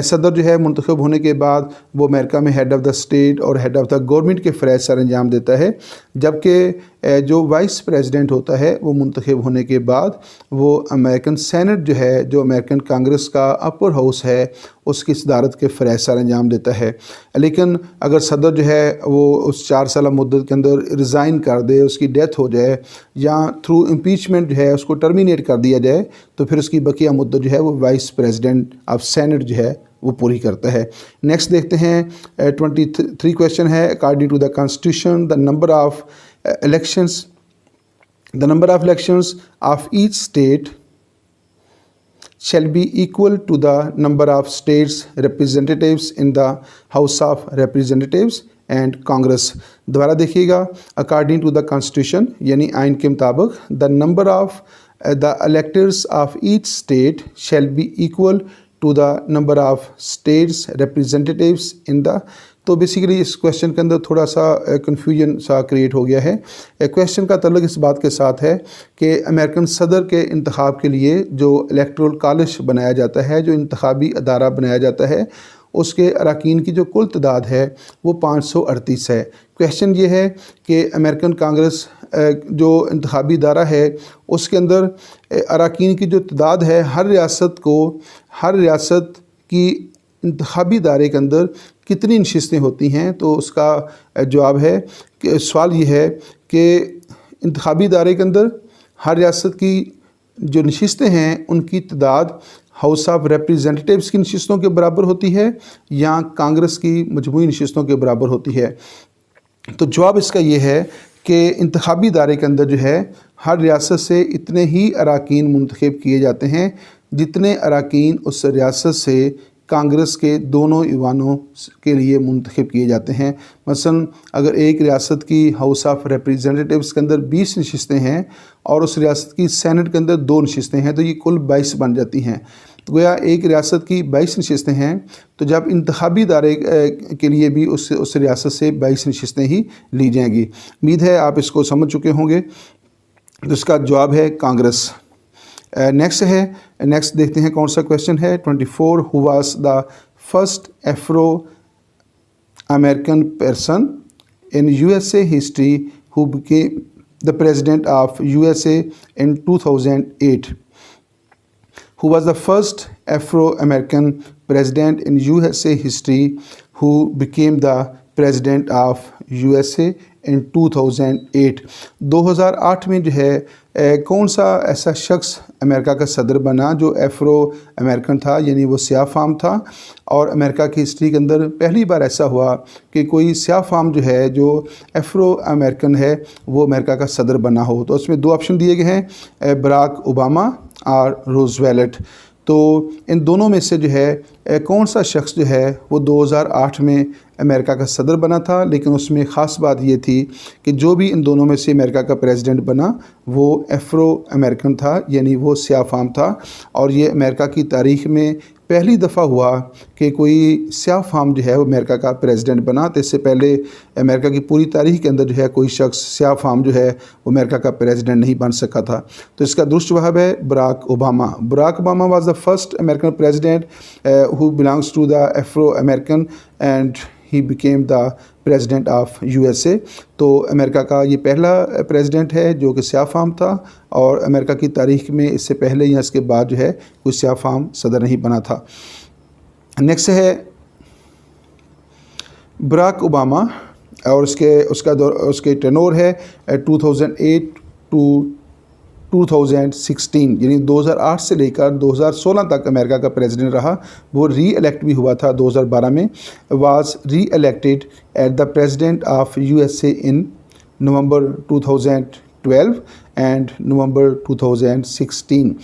सदर जो है मुंतखब होने के बाद वो अमेरिका में हेड ऑफ़ द स्टेट और हेड ऑफ़ द गवर्नमेंट के फ़रज़ सर अंजाम देता है, जबकि जो वाइस प्रेसिडेंट होता है वो मुंतखब होने के बाद वो अमेरिकन सेनेट जो है, जो अमेरिकन कांग्रेस का अपर हाउस है, उसकी सदारत के फ़रज़ सर अंजाम देता है। लेकिन अगर सदर जो है वो उस 4 साल मुद्दत के अंदर रिज़ाइन कर दे, उसकी डेथ हो जाए या थ्रू इम्पीचमेंट जो है उसको टर्मिनेट कर दिया जाए, तो फिर उसकी बकिया मुद्दत जो है वो वाइस प्रेसिडेंट ऑफ सेनेट जो है वो पूरी करता है। नेक्स्ट देखते हैं 23 क्वेश्चन है, according to the constitution the number of elections of each state shall be equal to the number of states representatives in the House of Representatives and Congress। दोबारा देखिएगा, अकॉर्डिंग टू द कॉन्स्टिट्यूशन यानी आइन के मुताबिक the number of the electors of each state shall be equal to the number of states representatives in the. तो basically इस question के अंदर थोड़ा सा कन्फ्यूजन सा क्रिएट हो गया है। क्वेश्चन का ताल्लुक इस बात के साथ है कि अमेरिकन सदर के इंतखाब के लिए जो इलेक्टोरल कॉलेज बनाया जाता है, जो इंतखाबी अदारा बनाया जाता है, उसके अरकान की जो कुल तादाद है वो 538 है। क्वेश्चन ये है कि अमेरिकन कांग्रेस जो इंतखाबी अदारा है उसके अंदर अरकान की जो तादाद है, हर रियासत की इंतखाबी दायरे के अंदर कितनी नशिस्तें होती हैं। तो उसका जवाब है कि सवाल ये है कि इंतखाबी दायरे के अंदर हर रियासत की जो नशिस्तें हैं उनकी तादाद हाउस ऑफ रिप्रेजेंटेटिव्स की नशिस्तों के बराबर होती है या कांग्रेस की मजमूई नशिस्तों के बराबर होती है। तो जवाब इसका ये है कि इंतखाबी दायरे के अंदर जो है हर रियासत से इतने ही अरकान मुंतखब किए जाते हैं जितने अरकान उस रियासत से कांग्रेस के दोनों ईवानों के लिए मुंतखब किए जाते हैं। मसलन अगर एक रियासत की हाउस ऑफ रिप्रेजेंटेटिव्स के अंदर 20 नशिस्तें हैं और उस रियासत की सेनेट के अंदर 2 नशिस्तें हैं, तो ये कुल 22 बन जाती हैं। तो गोया एक रियासत की 22 नशिस्तें हैं, तो जब इंतखाबी दायरे के लिए भी उस रियासत से 22 नशिस्तें ही ली जाएंगी। उम्मीद है आप इसको समझ चुके होंगे। तो इसका जवाब है कांग्रेस। नेक्स्ट देखते हैं कौन सा क्वेश्चन है। 24 who was the first Afro American person in USA history who became the president of USA in 2008। Who was the first Afro-American president in USA history who became the president of USA in 2008। 2008 में जो है कौन सा ऐसा शख्स America का सदर बना जो एफ़्रो अमेरिकन था, यानी वो स्याह फाम था। और अमेरिका की हिस्ट्री के अंदर पहली बार ऐसा हुआ कि कोई स्याह फाम जो है, जो एफ़्रो अमेरिकन है, वो अमेरिका का सदर बना हो। तो उसमें 2 ऑप्शन दिए गए हैं, बराक ओबामा और रूज़वेल्ट। तो इन दोनों में से जो है कौन सा शख्स जो है वो 2008 में अमेरिका का सदर बना था, लेकिन उसमें ख़ास बात ये थी कि जो भी इन दोनों में से अमेरिका का प्रेसिडेंट बना वो अफ्रो अमेरिकन था, यानी वो स्याह फाम था। और ये अमेरिका की तारीख़ में पहली दफ़ा हुआ कि कोई स्याह फाम जो है वो अमेरिका का प्रेसिडेंट बना। तो इससे पहले अमेरिका की पूरी तारीख़ के अंदर जो है कोई शख्स स्याह फाम जो है वो अमेरिका का प्रेसिडेंट नहीं बन सका था। तो इसका दुरुस्त जवाब है Barack Obama. Barack Obama was the first American president who belongs to the Afro American and he became the president of USA। तो अमेरिका का ये पहला प्रेसिडेंट है जो कि स्याह फाम था, और अमेरिका की तारीख़ में इससे पहले या इसके बाद जो है कोई स्याह फाम सदर नहीं बना था। नेक्स्ट है बराक ओबामा, और उसके टेनोर है 2008 टू 2016, यानी 2008 से लेकर 2016 तक अमेरिका का प्रेसिडेंट रहा। वो री इलेक्ट भी हुआ था 2012 में। Was re elected at the president of USA in November 2012 and November 2016।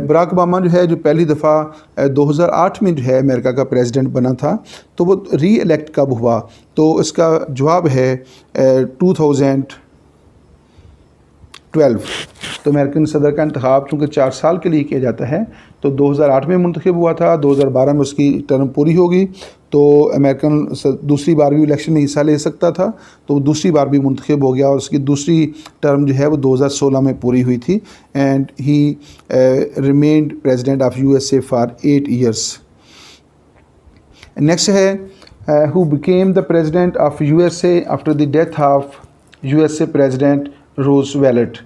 Barack Obama जो है जो पहली दफ़ा 2008 में जो है अमेरिका का प्रेसिडेंट बना था, तो वो री इलेक्ट कब हुआ? तो इसका जवाब है 2012। तो अमेरिकन सदर का इंतखाब चूँकि 4 साल के लिए किया जाता है, तो 2008 में मुंतखब हुआ था, 2012 में उसकी टर्म पूरी होगी, तो अमेरिकन दूसरी बार भी इलेक्शन में हिस्सा ले सकता था, तो दूसरी बार भी मुंतखब हो गया और उसकी दूसरी टर्म जो है वो 2016 में पूरी हुई थी। And he remained president of USA for 8 years. Next है who became the president of USA after the death of USA president Roosevelt.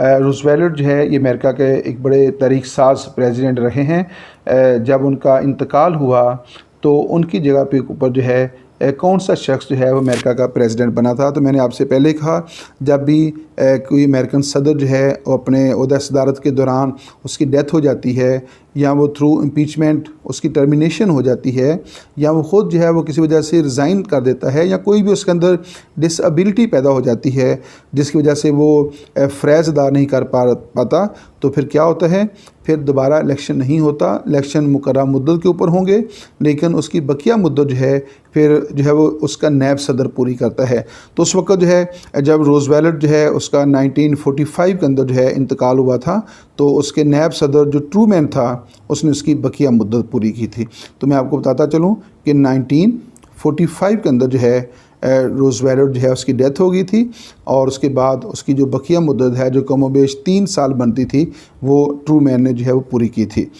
Roosevelt जो है ये अमेरिका के एक बड़े तारीख साज प्रेसिडेंट रहे हैं। जब उनका इंतकाल हुआ तो उनकी जगह पे ऊपर जो है कौन सा शख्स जो है वो अमेरिका का प्रेसिडेंट बना था? तो मैंने आपसे पहले कहा, जब भी कोई अमेरिकन सदर जो है वो अपने ओहदा सदारत के दौरान उसकी डेथ हो जाती है, या वो थ्रू इम्पीचमेंट उसकी टर्मिनेशन हो जाती है, या वो ख़ुद जो है वो किसी वजह से रिज़ाइन कर देता है, या कोई भी उसके अंदर डिसएबिलिटी पैदा हो जाती है जिसकी वजह से वो फ़रज़ अदा नहीं कर पाता, तो फिर क्या होता है? फिर दोबारा इलेक्शन नहीं होता। इलेक्शन मुकर्रर मुद्दत के ऊपर होंगे, लेकिन उसकी बकिया मुद्दत जो है फिर जो है वो उसका नैब सदर पूरी करता है। तो उस वक्त जो है जब रूजवेल्ट जो है उसका 1945 के अंदर जो है इंतकाल हुआ था, तो उसके नैब सदर जो ट्रूमैन था उसने उसकी बकिया मुद्दत पूरी की थी। तो मैं आपको बताता चलूँ कि 1945 के अंदर जो है रूजवेल्ट जो है उसकी डेथ हो गई थी, और उसके बाद उसकी जो बकिया मुद्दत है जो कमोबेश 3 साल बनती थी वो ट्रूमैन ने जो है वो पूरी की थी।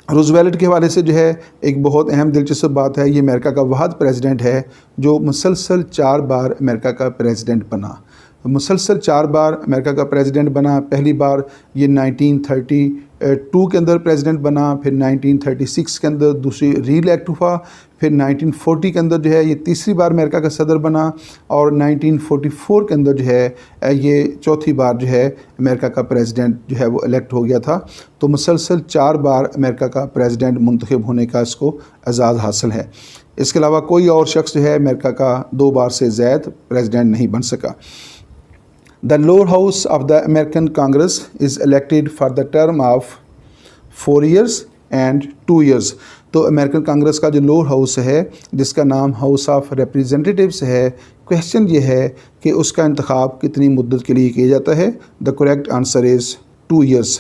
रूजवेल्ट के हवाले से जो है एक बहुत अहम दिलचस्प बात है, ये अमेरिका का वाहद प्रेसिडेंट है जो मुसलसल 4 बार अमेरिका का प्रेसिडेंट बना। मुसलसल 4 बार अमेरिका का प्रेसिडेंट बना। पहली बार ये 1932 के अंदर प्रेसिडेंट बना, फिर 1936 के अंदर दूसरी री इलेक्ट हुआ, फिर 1940 के अंदर जो है ये तीसरी बार अमेरिका का सदर बना, और 1944 के अंदर जो है ये चौथी बार जो है अमेरिका का प्रेसिडेंट जो है वो इलेक्ट हो गया था। तो मुसलसल 4 बार अमेरिका का प्रेसिडेंट मुंतखब होने का इसको एजाज़ हासिल है। इसके अलावा कोई और शख्स जो है अमेरिका का 2 बार से ज़्यादा प्रेसिडेंट नहीं बन सका। The lower house of the American Congress is elected for the term of 4 years and 2 years। तो अमेरिकन कांग्रेस का जो लोअर हाउस है जिसका नाम हाउस ऑफ रिप्रेजेंटेटिव्स है, क्वेश्चन ये है कि उसका इंतखाब कितनी मुद्दत के लिए किया जाता है? The correct answer is 2 years।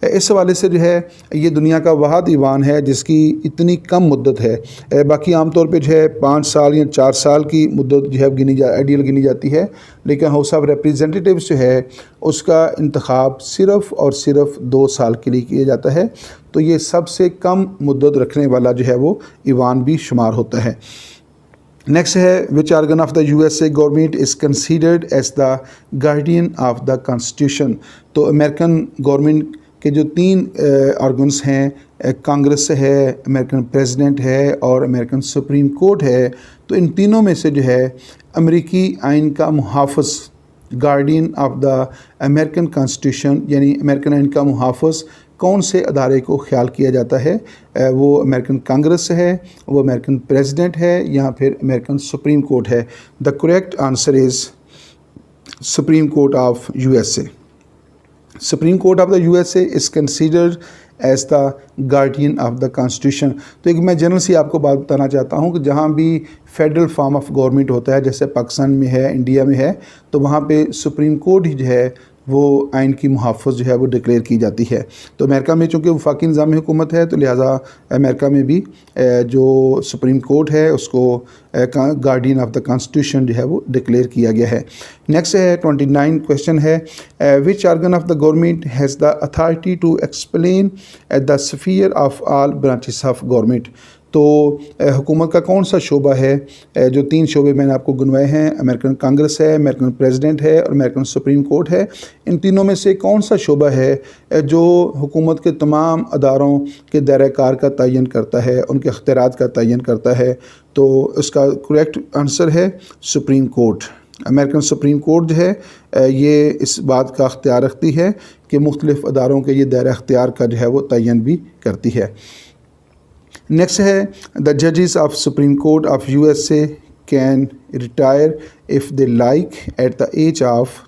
इस हवाले से जो है ये दुनिया का वाहद ईवान है जिसकी इतनी कम मुद्दत है। बाकी आमतौर पे जो है 5 साल या 4 साल की मुद्दत जो है आइडियल गिनी जाती है, लेकिन हाउस ऑफ रिप्रेजेंटेटिव्स जो है उसका इंतखाब सिर्फ़ और सिर्फ 2 साल के लिए किया जाता है। तो ये सबसे कम मुद्दत रखने वाला जो है वो ईवान भी शुमार होता है। नेक्स्ट है which organ of the USA government is considered as the guardian of the constitution. तो अमेरिकन गवर्नमेंट के जो 3 ऑर्गन्स हैं, कांग्रेस है, अमेरिकन प्रेसिडेंट है और अमेरिकन सुप्रीम कोर्ट है, तो इन तीनों में से जो है अमेरिकी आइन का मुहाफ़िज़, guardian of the American constitution यानी अमेरिकन आइन का मुहाफ़िज़ कौन से अदारे को ख्याल किया जाता है? वो अमेरिकन कांग्रेस है, वो अमेरिकन प्रेसिडेंट है, या फिर अमेरिकन सुप्रीम कोर्ट है? The correct answer is Supreme Court of USA। Supreme Court of the USA is considered as the guardian of the constitution. तो एक मैं जनरल सी आपको बात बताना चाहता हूँ कि जहाँ भी फेडरल फॉर्म ऑफ गवर्नमेंट होता है, जैसे पाकिस्तान में है, इंडिया में है, तो वहाँ पे सुप्रीम कोर्ट ही जो है वो आइन की मुहाफ़िज़ जो है वो डिक्लेयर की जाती है। तो अमेरिका में चूँकि वफाकी निज़ाम हुकूमत है, तो लिहाजा अमेरिका में भी जो सुप्रीम कोर्ट है उसको गार्डियन ऑफ द कॉन्स्टिट्यूशन जो है वो डिक्लेयर किया गया है। नेक्स्ट है 29 क्वेश्चन है, which organ of the government has the authority to explain the sphere of all branches of government. तो हुकूमत का कौन सा शोबा है, जो 3 शोबे मैंने आपको गिनवाए हैं, अमेरिकन कांग्रेस है, अमेरिकन प्रेसिडेंट है और अमेरिकन सुप्रीम कोर्ट है, इन तीनों में से कौन सा शोबा है जो हुकूमत के तमाम अदारों के दायरे कार का तयन करता है, उनके अख्तियारात का तयन करता है? तो उसका करेक्ट आंसर है supreme court. American Supreme court जो है ये इस बात का अख्तियार रखती है कि मुख्तलिफ़ अदारों के ये दायरा अख्तियार का जो है वो तयन भी करती है। नेक्स्ट है, द जजेस of Supreme Court of USA can retire if they like at the age of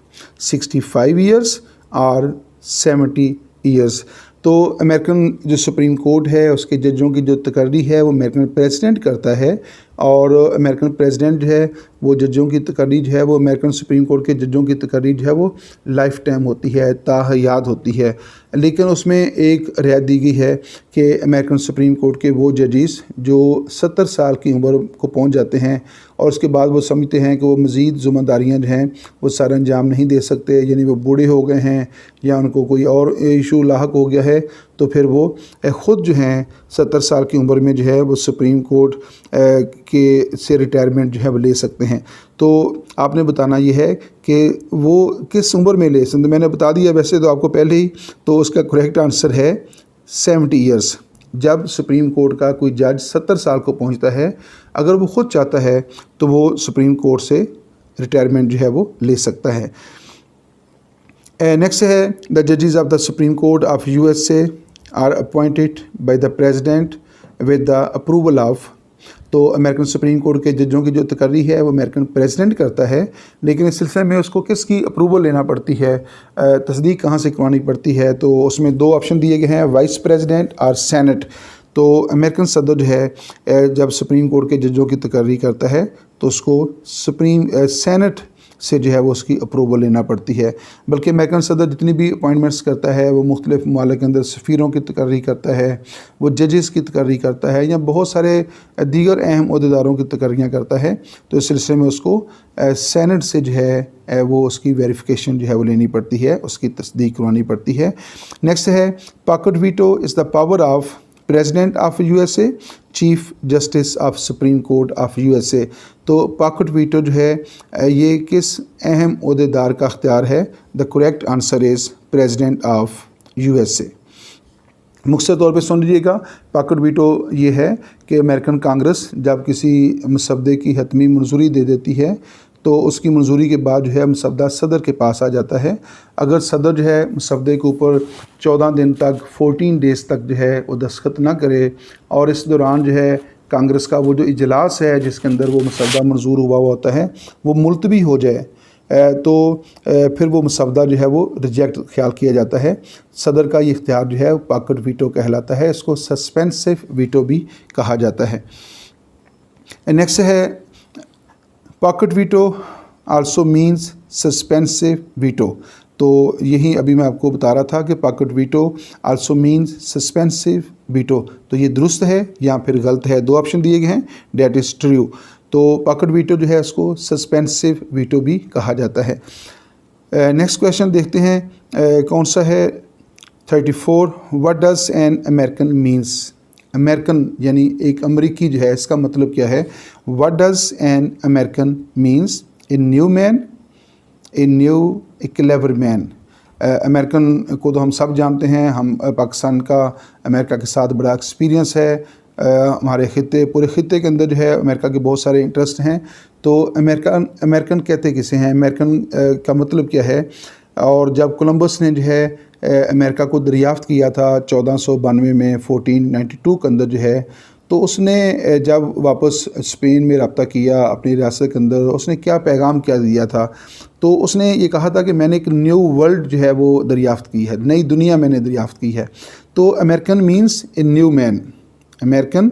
65 years और 70 ईयर्स। तो अमेरिकन जो सुप्रीम कोर्ट है उसके जजों की जो तकर्री है वो अमेरिकन प्रेसिडेंट करता है, और अमेरिकन प्रेसिडेंट जो है वो जजों की तकर्री जो है वो अमेरिकन सुप्रीम कोर्ट के जजों की तकर्री जो है वो लाइफ टाइम होती है, ताहयात होती है। लेकिन उसमें एक रियायत दी गई है कि अमेरिकन सुप्रीम कोर्ट के वो जजेस जो 70 साल की उम्र को पहुंच जाते हैं और उसके बाद वो समझते हैं कि वो मज़ीद ज़िम्मेदारियाँ जो हैं वो सर अंजाम नहीं दे सकते, यानी वो बूढ़े हो गए हैं या उनको कोई और इशू लाहक हो गया है, तो फिर वो ख़ुद जो हैं 70 साल की उम्र में जो है वो सुप्रीम कोर्ट के से रिटायरमेंट जो है वो ले सकते हैं। तो आपने बताना ये है कि वो किस उम्र में ले सकते। मैंने बता दिया वैसे तो आपको पहले ही, तो उसका करेक्ट आंसर है 70 ईयर्स। जब सुप्रीम कोर्ट का कोई जज 70 साल को पहुंचता है, अगर वो ख़ुद चाहता है तो वो सुप्रीम कोर्ट से रिटायरमेंट जो है वो ले सकता है। नेक्स्ट है, द जजेस of the Supreme Court of USA are appointed by the president with the approval of. तो अमेरिकन सुप्रीम कोर्ट के जजों की जो तकर्री है वो अमेरिकन प्रेसिडेंट करता है, लेकिन इस सिलसिले में उसको किसकी अप्रूवल लेना पड़ती है, तस्दीक कहाँ से करवानी पड़ती है? तो उसमें 2 ऑप्शन दिए गए हैं, वाइस प्रेसिडेंट और सेनेट। तो अमेरिकन सदर जो है जब सुप्रीम कोर्ट के जजों की तकर्री करता है तो उसको सेनेट से जो है वो उसकी अप्रूवल लेना पड़ती है। बल्कि अमेरिकन सदर जितनी भी अपॉइंटमेंट्स करता है वो मुख्तलिफ ममालिक के अंदर सफ़ीरों की तकर्री करता है, वो जजेस की तकर्री करता है, या बहुत सारे दीगर अहम अहदेदारों की तकर्रियाँ करता है। तो इस सिलसिले में उसको सेनेट से जो है वो उसकी वेरिफिकेशन जो है वो लेनी पड़ती है, उसकी तस्दीक करवानी पड़ती है। नेक्स्ट है, pocket veto is the power of president of USA, chief justice of Supreme Court of USA। तो पॉकेट वीटो जो है ये किस अहम ओहदेदार का अख्तियार है? The correct answer is president of USA। मुख्तसर तौर पे सुन लीजिएगा, पॉकेट वीटो ये है कि अमेरिकन कांग्रेस जब किसी मसवदे की हतमी मंजूरी दे देती है तो उसकी मंजूरी के बाद जो है मसवदा सदर के पास आ जाता है। अगर सदर जो है मसवदे के ऊपर 14 दिन तक 14 डेज़ तक जो है वो दस्तखत ना करे, और इस दौरान जो है कांग्रेस का वो जो इजलास है जिसके अंदर वो मसवदा मंजूर हुआ होता है वो मुलतवी हो जाए, तो फिर वो मसवदा जो है वो रिजेक्ट ख्याल किया जाता है। सदर का ये इख्तियार जो है पॉकेट वीटो कहलाता है, इसको सस्पेंसिव वीटो भी कहा जाता है। नेक्स्ट है, pocket veto also means suspensive veto. तो यही अभी मैं आपको बता रहा था कि pocket veto also means suspensive veto. तो ये दुरुस्त है या फिर गलत है? 2 ऑप्शन दिए गए हैं, डेट इज़ ट्रू। तो पॉकेट वीटो जो है उसको सस्पेंसिव वीटो भी कहा जाता है। नेक्स्ट क्वेश्चन देखते हैं कौन सा है, 34, what does an American means. American यानी एक अमरीकी जो है, इसका मतलब क्या है? What does an American means? A new man, a new, A clever man. American को तो हम सब जानते हैं, हम पाकिस्तान का अमेरिका के साथ बड़ा एक्सपीरियंस है, हमारे ख़ित्ते पूरे ख़ित्ते के अंदर जो है अमेरिका के बहुत सारे इंटरेस्ट हैं। तो अमेरिकन कहते किसे हैं? अमेरिकन का मतलब क्या है? और जब कोलंबस ने जो है अमेरिका को दरियाफ़्त किया था 1492 में 1492 के अंदर जो है, तो उसने जब वापस स्पेन में रब्ता किया अपनी रियासत के अंदर, उसने क्या पैगाम क्या दिया था, तो उसने ये कहा था कि मैंने एक न्यू वर्ल्ड जो है वो दरियाफ़्त की है, नई दुनिया मैंने दरियाफ़्त की है। तो American means a new man, American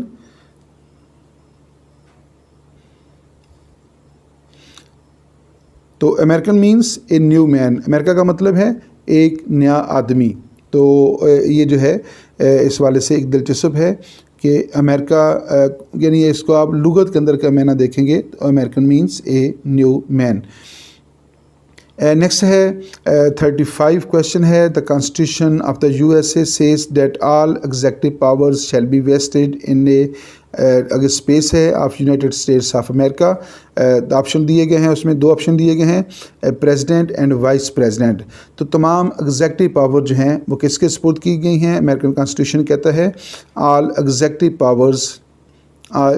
तो American means a new man, America का मतलब है एक नया आदमी। तो ये जो है इस वाले से एक दिलचस्प है कि अमेरिका यानी इसको आप लुगत के अंदर का मायना देखेंगे तो American means a new man. Next है 35 क्वेश्चन है, the constitution of the USA says that all executive powers shall be vested in a, अगर स्पेस है of United States of America, option दिए गए हैं, उसमें 2 ऑप्शन दिए गए हैं, प्रेसिडेंट एंड वाइस प्रेसिडेंट। तो तमाम एग्जेक्टिव पावर जो हैं वो किसके सपुर्द की गई हैं? अमेरिकन कॉन्स्टिट्यूशन कहता है all executive powers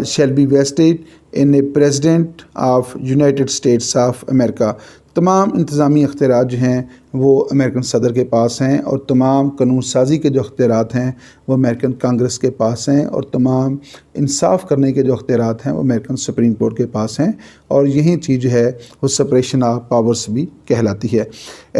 shall be vested in a president of United States of America. तमाम इंतज़ामी अख्तियारात जो हैं वो अमेरिकन सदर के पास हैं, और तमाम कानून साजी के जो अख्तियारात हैं वो अमेरिकन कांग्रेस के पास हैं, और तमाम इंसाफ करने के जो अख्तियारात हैं वो अमेरिकन सुप्रीम कोर्ट के पास हैं, और यही चीज़ है वो सेपरेशन ऑफ पावर्स भी कहलाती है।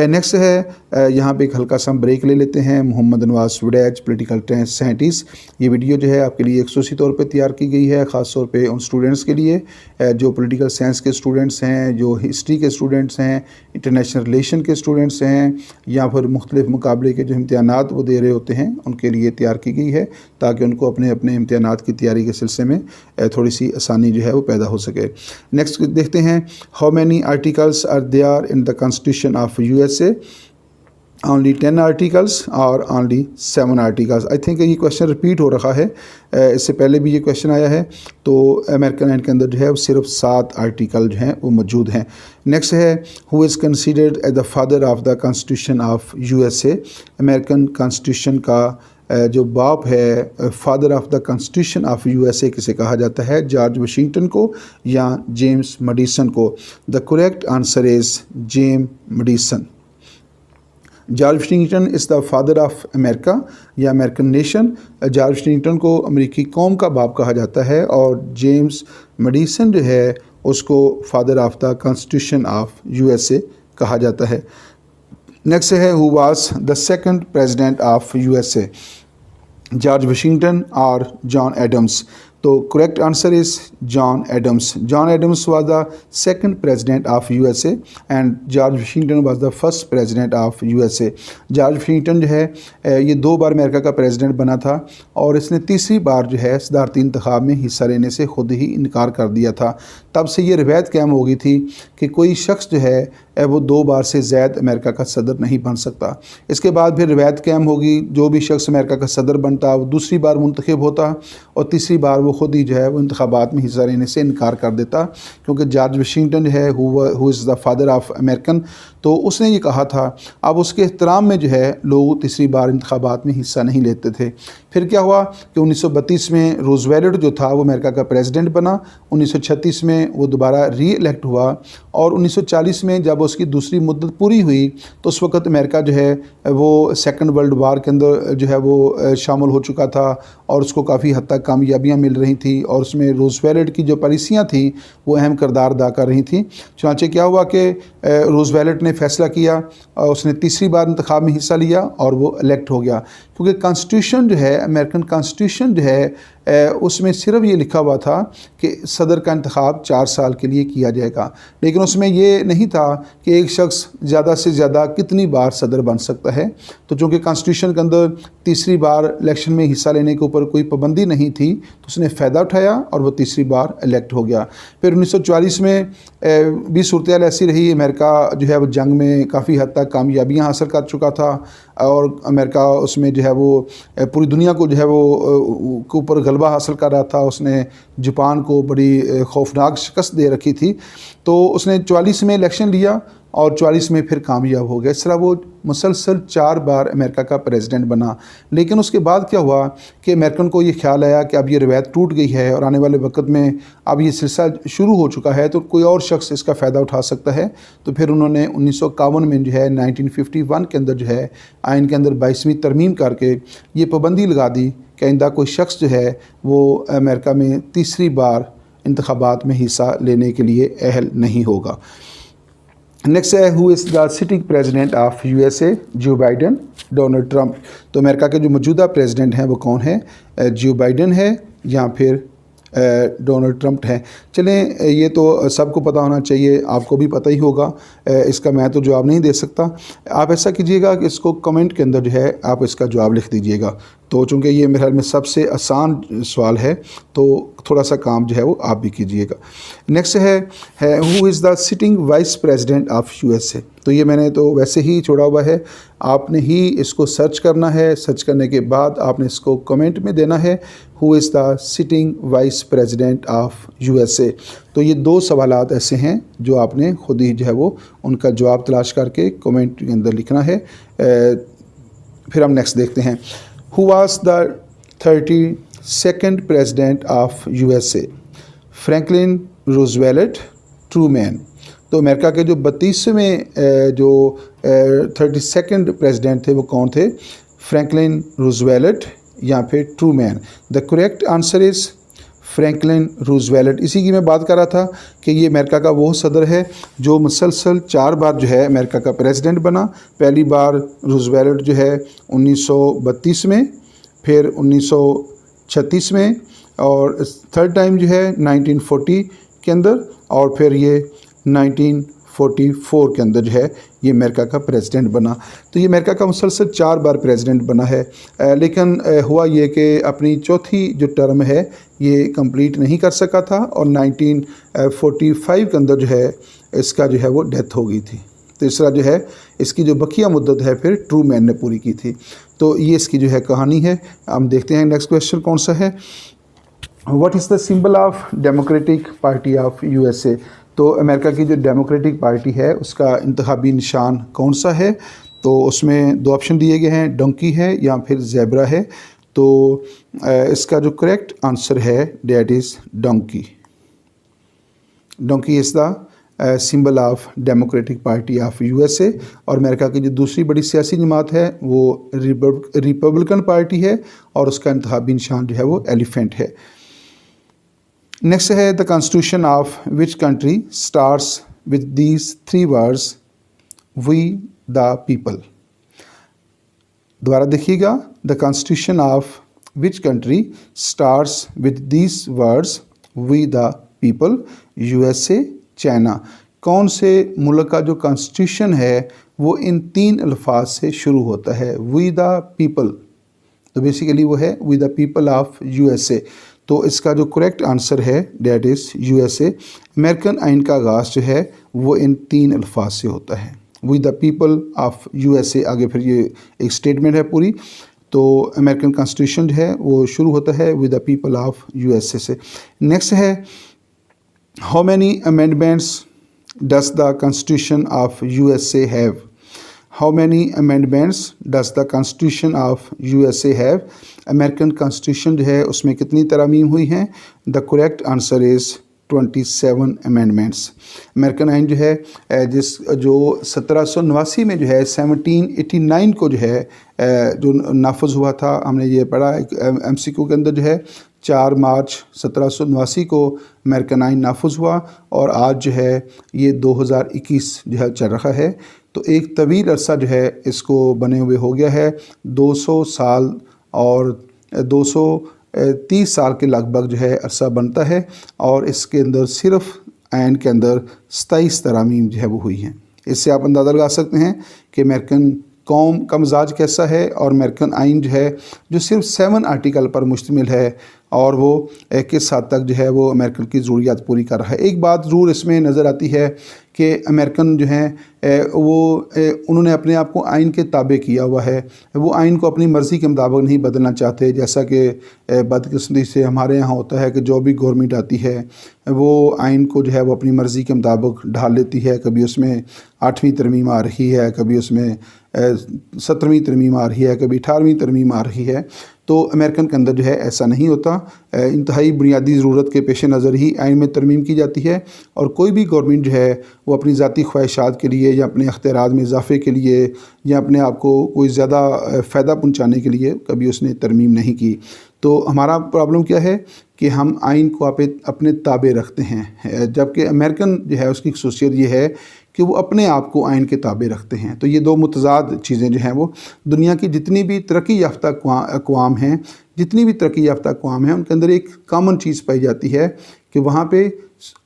नेक्स्ट है यहाँ पे एक हल्का सा ब्रेक ले लेते हैं। मोहम्मद नवाज वडैच पोलिटिकल साइंटिस्ट, ये वीडियो जो है आपके लिए खसूसी तौर पर तैयार की गई है, ख़ास तौर पर उन स्टूडेंट्स के लिए जो पोलिटिकल साइंस के स्टूडेंट्स हैं, जो हिस्ट्री के स्टूडेंट्स हैं, इंटरनेशनल रिलेशन के स्टूडेंट्स हैं, या फिर मुख्तलिफ मुकाबले के जो इम्तिहानात वो दे रहे होते हैं उनके लिए तैयार की गई है, ताकि उनको अपने अपने इम्तिहानात की तैयारी के सिलसिले में थोड़ी सी आसानी जो है वो पैदा हो सके। नेक्स्ट देखते हैं, how many articles are there in the constitution of USA? Only 10 articles और ओनली 7 आर्टिकल्स। आई थिंक ये क्वेश्चन रिपीट हो रहा है, इससे पहले भी ये क्वेश्चन आया है। तो अमेरिकन एंड के अंदर जो है वो सिर्फ 7 आर्टिकल जो हैं वो मौजूद हैं। नेक्स्ट है, who is considered as the father of the constitution of USA? American constitution का जो बाप है, father of the constitution of USA किसे कहा जाता है? जॉर्ज वाशिंगटन को या जेम्स मैडिसन को? The correct answer is James Madison. George Washington is the father of America या अमेरिकन नेशन। जॉर्ज वाशिंगटन को अमेरिकी कौम का बाप कहा जाता है, और जेम्स मैडिसन जो है उसको father of the constitution of USA कहा जाता है। नेक्स्ट है, who was the second president of USA? George Washington और जॉन एडम्स? तो correct answer is John Adams. John Adams was the second president of USA and George Washington was the first president of USA. George Washington जो है ये 2 बार America का president बना था, और इसने तीसरी बार जो है सदारती इंतखाब में हिस्सा लेने से ख़ुद ही इनकार कर दिया था। तब से ये रवायत कायम हो गई थी कि कोई शख्स जो है वो 2 बार से ज़्यादा अमेरिका का सदर नहीं बन सकता। इसके बाद फिर रवायत कायम होगी, जो भी शख्स अमेरिका का सदर बनता वो दूसरी बार मुंतखब होता, और तीसरी बार वो ख़ुद ही जो है वो इंतखाबात में हिस्सा लेने से इनकार कर देता, क्योंकि जॉर्ज वाशिंगटन जो है who is the father of American, तो उसने ये कहा था। अब उसके एहतराम में जो है लोग तीसरी बार इंतखाबात में हिस्सा नहीं लेते थे। फिर क्या हुआ कि 1932 में रूज़वेल्ट जो था वो अमेरिका का प्रेसिडेंट बना, 1936 में वो दोबारा री इलेक्ट हुआ, और 1940 में जब उसकी दूसरी मुद्दत पूरी हुई तो उस वक़्त अमेरिका जो है वो सेकंड वर्ल्ड वार के अंदर जो है वो शामिल हो चुका था, और उसको काफ़ी हद तक कामयाबियाँ मिल रही थी, और उसमें रूज़वेल्ट की जो पॉलिसियाँ थी वो अहम किरदार अदा कर रही थी। चुनांचे क्या हुआ कि रूज़वेल्ट ने फ़ैसला किया, उसने तीसरी बार इंतखाब में हिस्सा लिया और वो इलेक्ट हो गया, क्योंकि कॉन्स्टिट्यूशन जो है अमेरिकन कॉन्स्टिट्यूशन जो है उसमें सिर्फ ये लिखा हुआ था कि सदर का इंतखाब 4 साल के लिए किया जाएगा, लेकिन उसमें ये नहीं था कि एक शख्स ज़्यादा से ज़्यादा कितनी बार सदर बन सकता है। तो चूँकि कॉन्स्टिट्यूशन के अंदर तीसरी बार इलेक्शन में हिस्सा लेने के ऊपर कोई पाबंदी नहीं थी, तो उसने फ़ायदा उठाया और वो तीसरी बार इलेक्ट हो गया। फिर 1944 में भी सूरत ऐसी रही, अमेरिका जो है वो जंग में काफ़ी हद तक कामयाबियाँ हासिल कर चुका था, और अमेरिका उसमें जो है वो पूरी दुनिया को जो है वो के ऊपर गलबा हासिल कर रहा था। उसने जापान को बड़ी खौफनाक शिकस्त दे रखी थी। तो उसने 44 में इलेक्शन लिया, और 44 में फिर कामयाब हो गया। इस तरह वो मुसलसल 4 बार अमेरिका का प्रेसिडेंट बना। लेकिन उसके बाद क्या हुआ कि अमेरिकन को ये ख्याल आया कि अब ये रवायत टूट गई है और आने वाले वक्त में अब ये सिलसिला शुरू हो चुका है तो कोई और शख्स इसका फ़ायदा उठा सकता है। तो फिर उन्होंने 1951 में जो है 1951 के अंदर जो है आइन के अंदर 22वीं तरमीम करके ये पाबंदी लगा दी कि आइंदा कोई शख्स जो है वो अमेरिका में तीसरी बार इंतखाबात में हिस्सा लेने के लिए अहल नहीं होगा। नेक्स्ट है who is the sitting president of USA, जो बाइडन, डोनाल्ड ट्रंप। तो अमेरिका के जो मौजूदा प्रेसिडेंट हैं वो कौन है, जो बाइडन है या फिर डोनाल्ड ट्रंप है। चलें, ये तो सबको पता होना चाहिए, आपको भी पता ही होगा, इसका मैं तो जवाब नहीं दे सकता। आप ऐसा कीजिएगा कि इसको कमेंट के अंदर जो है आप इसका जवाब लिख दीजिएगा। तो चूँकि ये मेरे ख्याल में सबसे आसान सवाल है तो थोड़ा सा काम जो है वो आप भी कीजिएगा। नेक्स्ट है who is the sitting vice president of USA. तो ये मैंने तो वैसे ही छोड़ा हुआ है, आपने ही इसको सर्च करना है। सर्च करने के बाद आपने इसको कमेंट में देना है who is the sitting vice president of USA. तो ये 2 सवालात ऐसे हैं जो आपने खुद ही जो है वो उनका जवाब तलाश करके कमेंट के अंदर लिखना है। फिर हम नेक्स्ट देखते हैं, who was the 32nd president of USA, Franklin Roosevelt, Truman. तो अमेरिका के जो 32वें जो 32nd प्रेसिडेंट थे वो कौन थे, फ्रैंकलिन रूजवेल्ट या फिर ट्रूमैन। The correct answer is Franklin Roosevelt. इसी की मैं बात कर रहा था कि ये अमेरिका का वो सदर है जो मुसलसल 4 बार जो है अमेरिका का प्रेसिडेंट बना। पहली बार रूजवेल्ट जो है 1932 में, फिर 1936 में, और थर्ड टाइम जो है 1940 के अंदर, और फिर ये 1944 के अंदर जो है ये अमेरिका का प्रेसिडेंट बना। तो ये अमेरिका का मुसलसल 4 बार प्रेसिडेंट बना है। लेकिन हुआ ये कि अपनी चौथी जो टर्म है ये कंप्लीट नहीं कर सका था और 1945 के अंदर जो है इसका जो है वो डेथ हो गई थी। तीसरा जो है इसकी जो बकिया मुद्दत है फिर ट्रूमैन ने पूरी की थी। तो ये इसकी जो है कहानी है। हम देखते हैं नेक्स्ट क्वेश्चन कौन सा है, what is the symbol of democratic party of USA. तो अमेरिका की जो डेमोक्रेटिक पार्टी है उसका इंतखाबी निशान कौन सा है। तो उसमें 2 ऑप्शन दिए गए हैं, डोंकी है या फिर ज़ेब्रा है। तो इसका जो करेक्ट आंसर है that is donkey. Donkey is the symbol of democratic party of USA. और अमेरिका की जो दूसरी बड़ी सियासी जमात है वो रिपब्लिकन पार्टी है और उसका इंतखाबी निशान जो है वो एलिफेंट है। नेक्स्ट है the constitution of which country starts with these 3 words, we the people. दोबारा देखिएगा, the constitution of which country starts with these words, we the people. USA, China. कौन से मुल्क का जो कॉन्स्टिट्यूशन है वो इन 3 अल्फाज से शुरू होता है, वी द पीपल। तो बेसिकली वो है we the people of USA. तो इसका जो करेक्ट आंसर है डेट इज़ यूएसए। अमेरिकन आइन का आगाज़ जो है वो इन 3 अल्फाज से होता है, we the people of USA. आगे फिर ये एक स्टेटमेंट है पूरी। तो अमेरिकन कॉन्स्टिट्यूशन जो है वो शुरू होता है we the people of USA से। नेक्स्ट है how many amendments does the constitution of USA have. How many amendments does the constitution of USA have. American constitution जो है उसमें कितनी तरामीम हुई हैं। The correct answer is 27 amendments. American आइन जो है जो 1789 में जो है 1789 को जो है जो नाफज हुआ था, हमने ये पढ़ा MCQ के अंदर जो है 4 मार्च 1789 को अमेरिकन आइन नाफज हुआ और आज जो है ये 2021 जो है चल रहा है। तो एक तवील अरसा जो है इसको बने हुए हो गया है, 200 साल और 230 साल के लगभग जो है अरसा बनता है और इसके अंदर सिर्फ आइन के अंदर 27 तरामीम जो है वो हुई हैं। इससे आप अंदाज़ा लगा सकते हैं कि अमेरिकन कौम का मिजाज कैसा है। और अमेरिकन आइन जो है जो सिर्फ 7 आर्टिकल पर मुश्तमिल है और वो किस हद तक जो है वो अमेरिकन की ज़रूरियात पूरी कर रहा है। एक बात ज़रूर इसमें नज़र आती है कि अमेरिकन जो हैं उन्होंने अपने आप को आइन के ताबे किया हुआ है। वो आइन को अपनी मर्ज़ी के मुताबिक नहीं बदलना चाहते, जैसा कि बदकिस्मती से हमारे यहाँ होता है कि जो भी गवर्नमेंट आती है वो आइन को जो है वो अपनी मर्ज़ी के मुताबिक ढाल लेती है। कभी उसमें 8वीं तरमीम आ रही है, कभी उसमें 17वीं तरमीम आ रही है, कभी 18वीं तरमीम आ रही है। तो अमेरिकन के अंदर जो है ऐसा नहीं होता। इंतहाई बुनियादी ज़रूरत के पेश नज़र ही आइन में तरमीम की जाती है और कोई भी गवर्नमेंट जो है वो अपनी ज़ाती ख्वाहिशात के लिए या अपने अख्तियारात में इजाफ़े के लिए या अपने आप को कोई ज़्यादा फ़ायदा पहुँचाने के लिए कभी उसने तरमीम नहीं की। तो हमारा प्रॉब्लम क्या है कि हम आइन को अपने ताबे रखते हैं, जबकि अमेरिकन जो है उसकी ख़ुसूसियत ये है कि वो अपने आप को आइन के ताबे रखते हैं। तो ये दो मुतज़ाद चीज़ें जो हैं वो दुनिया की जितनी भी तरक्की याफ़्ता अक़वाम हैं, जितनी भी तरक्की याफ़्ता अक़वाम हैं, उनके अंदर एक कॉमन चीज़ पाई जाती है कि वहाँ पे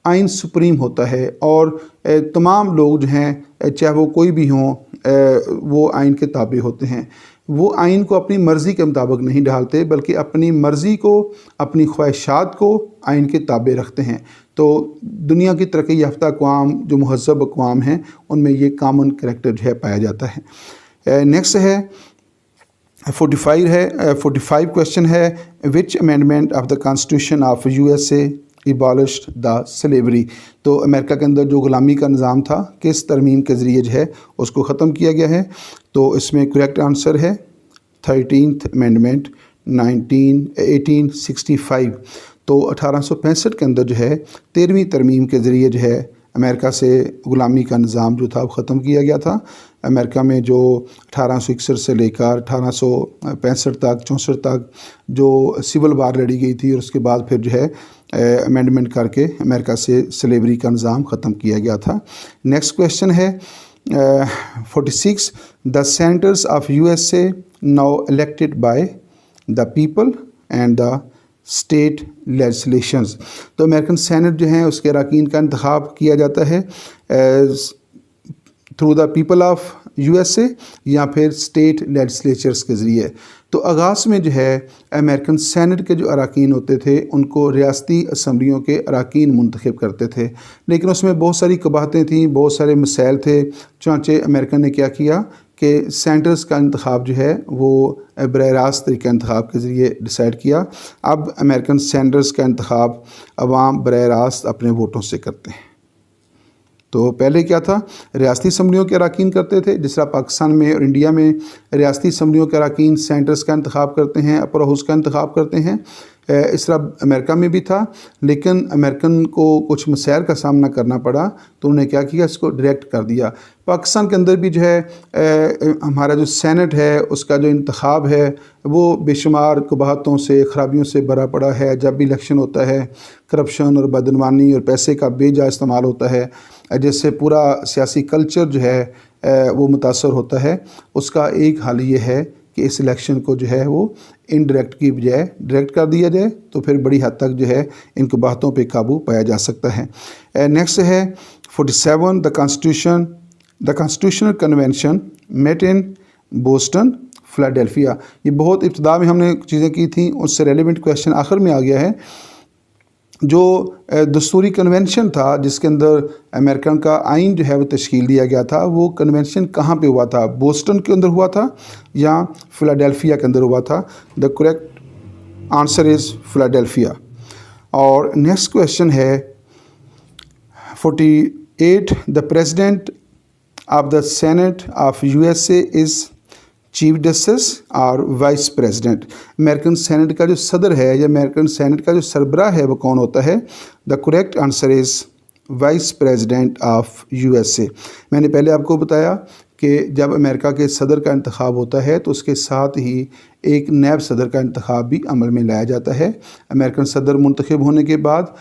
आइन सुप्रीम होता है और तमाम लोग जो हैं चाहे वो कोई भी हों वो आइन के ताबे होते हैं। वो आइन को अपनी मर्ज़ी के मुताबिक नहीं ढालते बल्कि अपनी मर्ज़ी को, अपनी ख्वाहिशात को आइन के ताबे रखते हैं। तो दुनिया की तरक्की याफ़्ता अक़वाम जो महज़्ज़ब अक़वाम हैं उनमें ये कॉमन करैक्टर जो है पाया जाता है। नेक्स्ट है 45 क्वेश्चन है, विच amendment of the constitution of USA abolished the slavery. तो अमेरिका के अंदर जो ग़ुलामी का निज़ाम था किस तरमीम के ज़रिए जो है उसको ख़त्म किया गया है। तो इसमें करेक्ट आंसर है 13th अमेंडमेंट 1865। तो 1865 के अंदर जो है 13वीं तरमीम के ज़रिए जो है अमेरिका से ग़ुलामी का निज़ाम जो था वो ख़त्म किया गया था। अमेरिका में जो 1861 से लेकर 1865 तक 64 तक जो सिविल वार लड़ी गई थी और उसके बाद फिर जो है अमेंडमेंट करके अमेरिका से स्लेवरी का निज़ाम ख़त्म किया गया था। नेक्स्ट क्वेश्चन है 46, the senators of USA now elected by the people and the state legislations. तो अमेरिकन सेनेट जो है उसके अरकान का इंतखाब किया जाता है through the people of USA या फिर स्टेट लेजिस्लेचर्स के ज़रिए। तो आगाज़ में जो है अमेरिकन सेनेट के जो अरकान होते थे उनको रियासती असम्बलियों के अरकान मुंतखब करते थे, लेकिन उसमें बहुत सारी कबाहतें थीं, बहुत सारे मसाइल थे। चुनांचे अमेरिका ने क्या किया कि सेनेटर्स का इंतखाब जो है वो बराह रास्त तरीक़ा इंतखाब के ज़रिए डिसाइड किया। अब अमेरिकन सेनेटर्स का इंतखाब अवाम बराह रास्त अपने वोटों से करते हैं। तो पहले क्या था, रियासती असम्बलियों के अरकान करते थे, जिस तरह पाकिस्तान में और इंडिया में रियासती असम्बलियों के अरकान सेनेटर्स का इंतखाब करते हैं, अपर हाउस का इंतखाब करते हैं। इस तरह अमेरिका में भी था, लेकिन अमेरिकन को कुछ मसाइल का सामना करना पड़ा तो उन्होंने क्या किया, इसको डायरेक्ट कर दिया। पाकिस्तान के अंदर भी जो है हमारा जो सेनेट है उसका जो इंतखाब है वो बेशुमार कबाहतों से, ख़राबियों से भरा पड़ा है। जब भी इलेक्शन होता है करप्शन और बदनवानी और पैसे का बेजा इस्तेमाल होता है, जिससे पूरा सियासी कल्चर जो है वो मुतासर होता है। उसका एक हल ये है कि इस इलेक्शन को जो है वो इनडायरेक्ट की बजाय डायरेक्ट कर दिया जाए, तो फिर बड़ी हद तक जो है इन बातों पे काबू पाया जा सकता है। नेक्स्ट है 47, the constitutional convention met in Boston Philadelphia. ये बहुत इब्तिदा में हमने चीज़ें की थी, उससे रेलिवेंट क्वेश्चन आखिर में आ गया है। जो दस्तूरी कन्वेंशन था जिसके अंदर अमेरिकन का आइन जो है वो तश्कील दिया गया था, वो कन्वेंशन कहाँ पे हुआ था, बोस्टन के अंदर हुआ था या फिलाडेल्फिया के अंदर हुआ था? The correct answer is Philadelphia. और नेक्स्ट क्वेश्चन है 48, the president of the senate of USA is chief justice और वाइस प्रेसिडेंट। अमेरिकन सेनेट का जो सदर है या अमेरिकन सेनेट का जो सरबराह है वो कौन होता है? The correct answer is vice president of USA। मैंने पहले आपको बताया कि जब अमेरिका के सदर का इंतखाब होता है तो उसके साथ ही एक नैब सदर का इंतखाब भी अमल में लाया जाता है। अमेरिकन सदर मुंतखब होने के बाद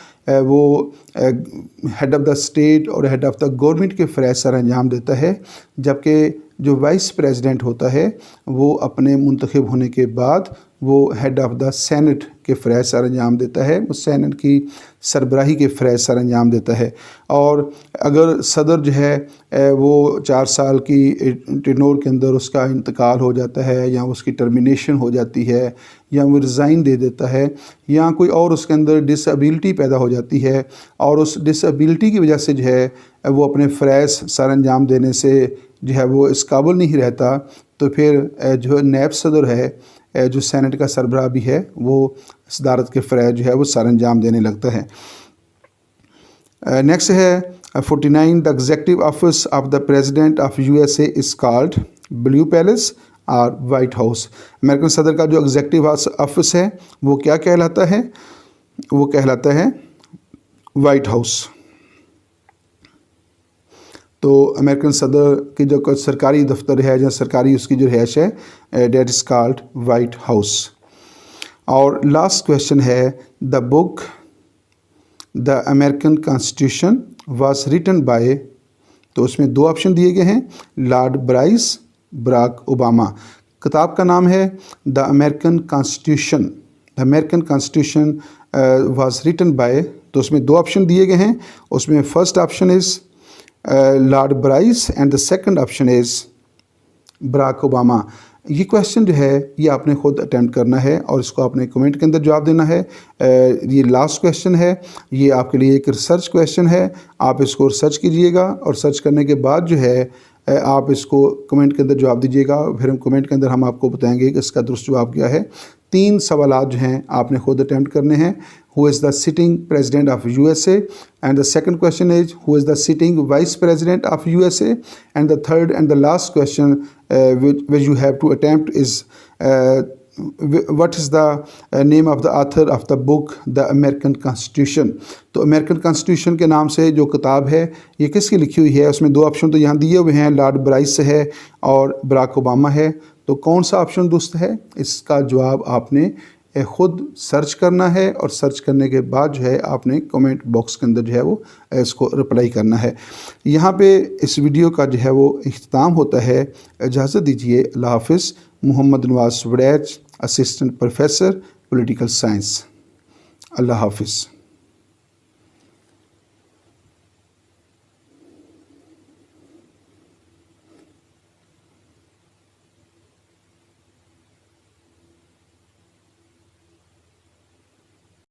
वो हेड ऑफ़ द स्टेट और हेड ऑफ़ द गवर्नमेंट के फ़रज़ सर अंजाम देता है, जबकि जो वाइस प्रेसिडेंट होता है वो अपने मुंतखब होने के बाद वो हेड ऑफ़ द सेनेट के फ़रज़ सर अंजाम देता है, वो सेनेट की सरबराही के फ़रज़ सर अंजाम देता है। और अगर सदर जो है वो 4 साल की टेन्योर के अंदर उसका इंतकाल हो जाता है या उसकी टर्मिनेशन डिमोशन हो जाती है, या वो रिज़ाइन दे देता है, या कोई और उसके अंदर डिसेबिलिटी पैदा हो जाती है और उस डिसेबिलिटी की वजह से जो है वो अपने फ़रज़ सर अंजाम देने से जो है वो इस काबिल नहीं रहता, तो फिर जो नायब सदर है, जो सेनेट का सरबराह भी है, वो सदारत के फ़रज़ जो है वो सर अंजाम देने लगता है। नेक्स्ट है 49 the executive office of the president of USA is called blue palace और वाइट हाउस। अमेरिकन सदर का जो एग्जीक्यूटिव ऑफिस है वो क्या कहलाता है? वो कहलाता है वाइट हाउस। तो अमेरिकन सदर की जो सरकारी दफ्तर है या सरकारी उसकी जो रिहाइश है, that is called White House. और लास्ट क्वेश्चन है the book the American constitution was written by, तो उसमें दो ऑप्शन दिए गए हैं, लॉर्ड ब्राइस, बराक ओबामा। किताब का नाम है the American Constitution. The American constitution was written by, तो उसमें दो ऑप्शन दिए गए हैं। उसमें first option is Lord Bryce and the second option is Barack Obama. ये क्वेश्चन जो है ये आपने ख़ुद अटैम्प्ट करना है और इसको आपने कमेंट के अंदर जवाब देना है। ये लास्ट क्वेश्चन है, ये आपके लिए एक रिसर्च क्वेश्चन है। आप इसको रिसर्च कीजिएगा और सर्च करने के बाद जो है आप इसको कमेंट के अंदर जवाब दीजिएगा। फिर हम कमेंट के अंदर हम आपको बताएंगे कि इसका दुरुस्त जवाब क्या है। 3 सवाल जो हैं आपने खुद अटैम्प्ट करने हैं। Who is the sitting president of USA, and the second question is who is the sitting vice president of USA, and the third and the last question which you have to attempt is what is the name of the author of the book The American Constitution। तो American constitution के नाम से जो किताब है ये किसकी लिखी हुई है? उसमें दो ऑप्शन तो यहाँ दिए हुए हैं, लॉर्ड ब्राइस है और बराक ओबामा है। तो कौन सा ऑप्शन दुरुस्त है? इसका जवाब आपने ख़ुद सर्च करना है और सर्च करने के बाद जो है आपने कमेंट बॉक्स के अंदर जो है वो इसको रिप्लाई करना है। यहाँ पे इस वीडियो का जो है वो इख्तिताम होता है। इजाज़त दीजिए, अल्लाह हाफ़िज़। Mohammad Nawaz Waraich, assistant professor political science. अल्लाह हाफ़िज़।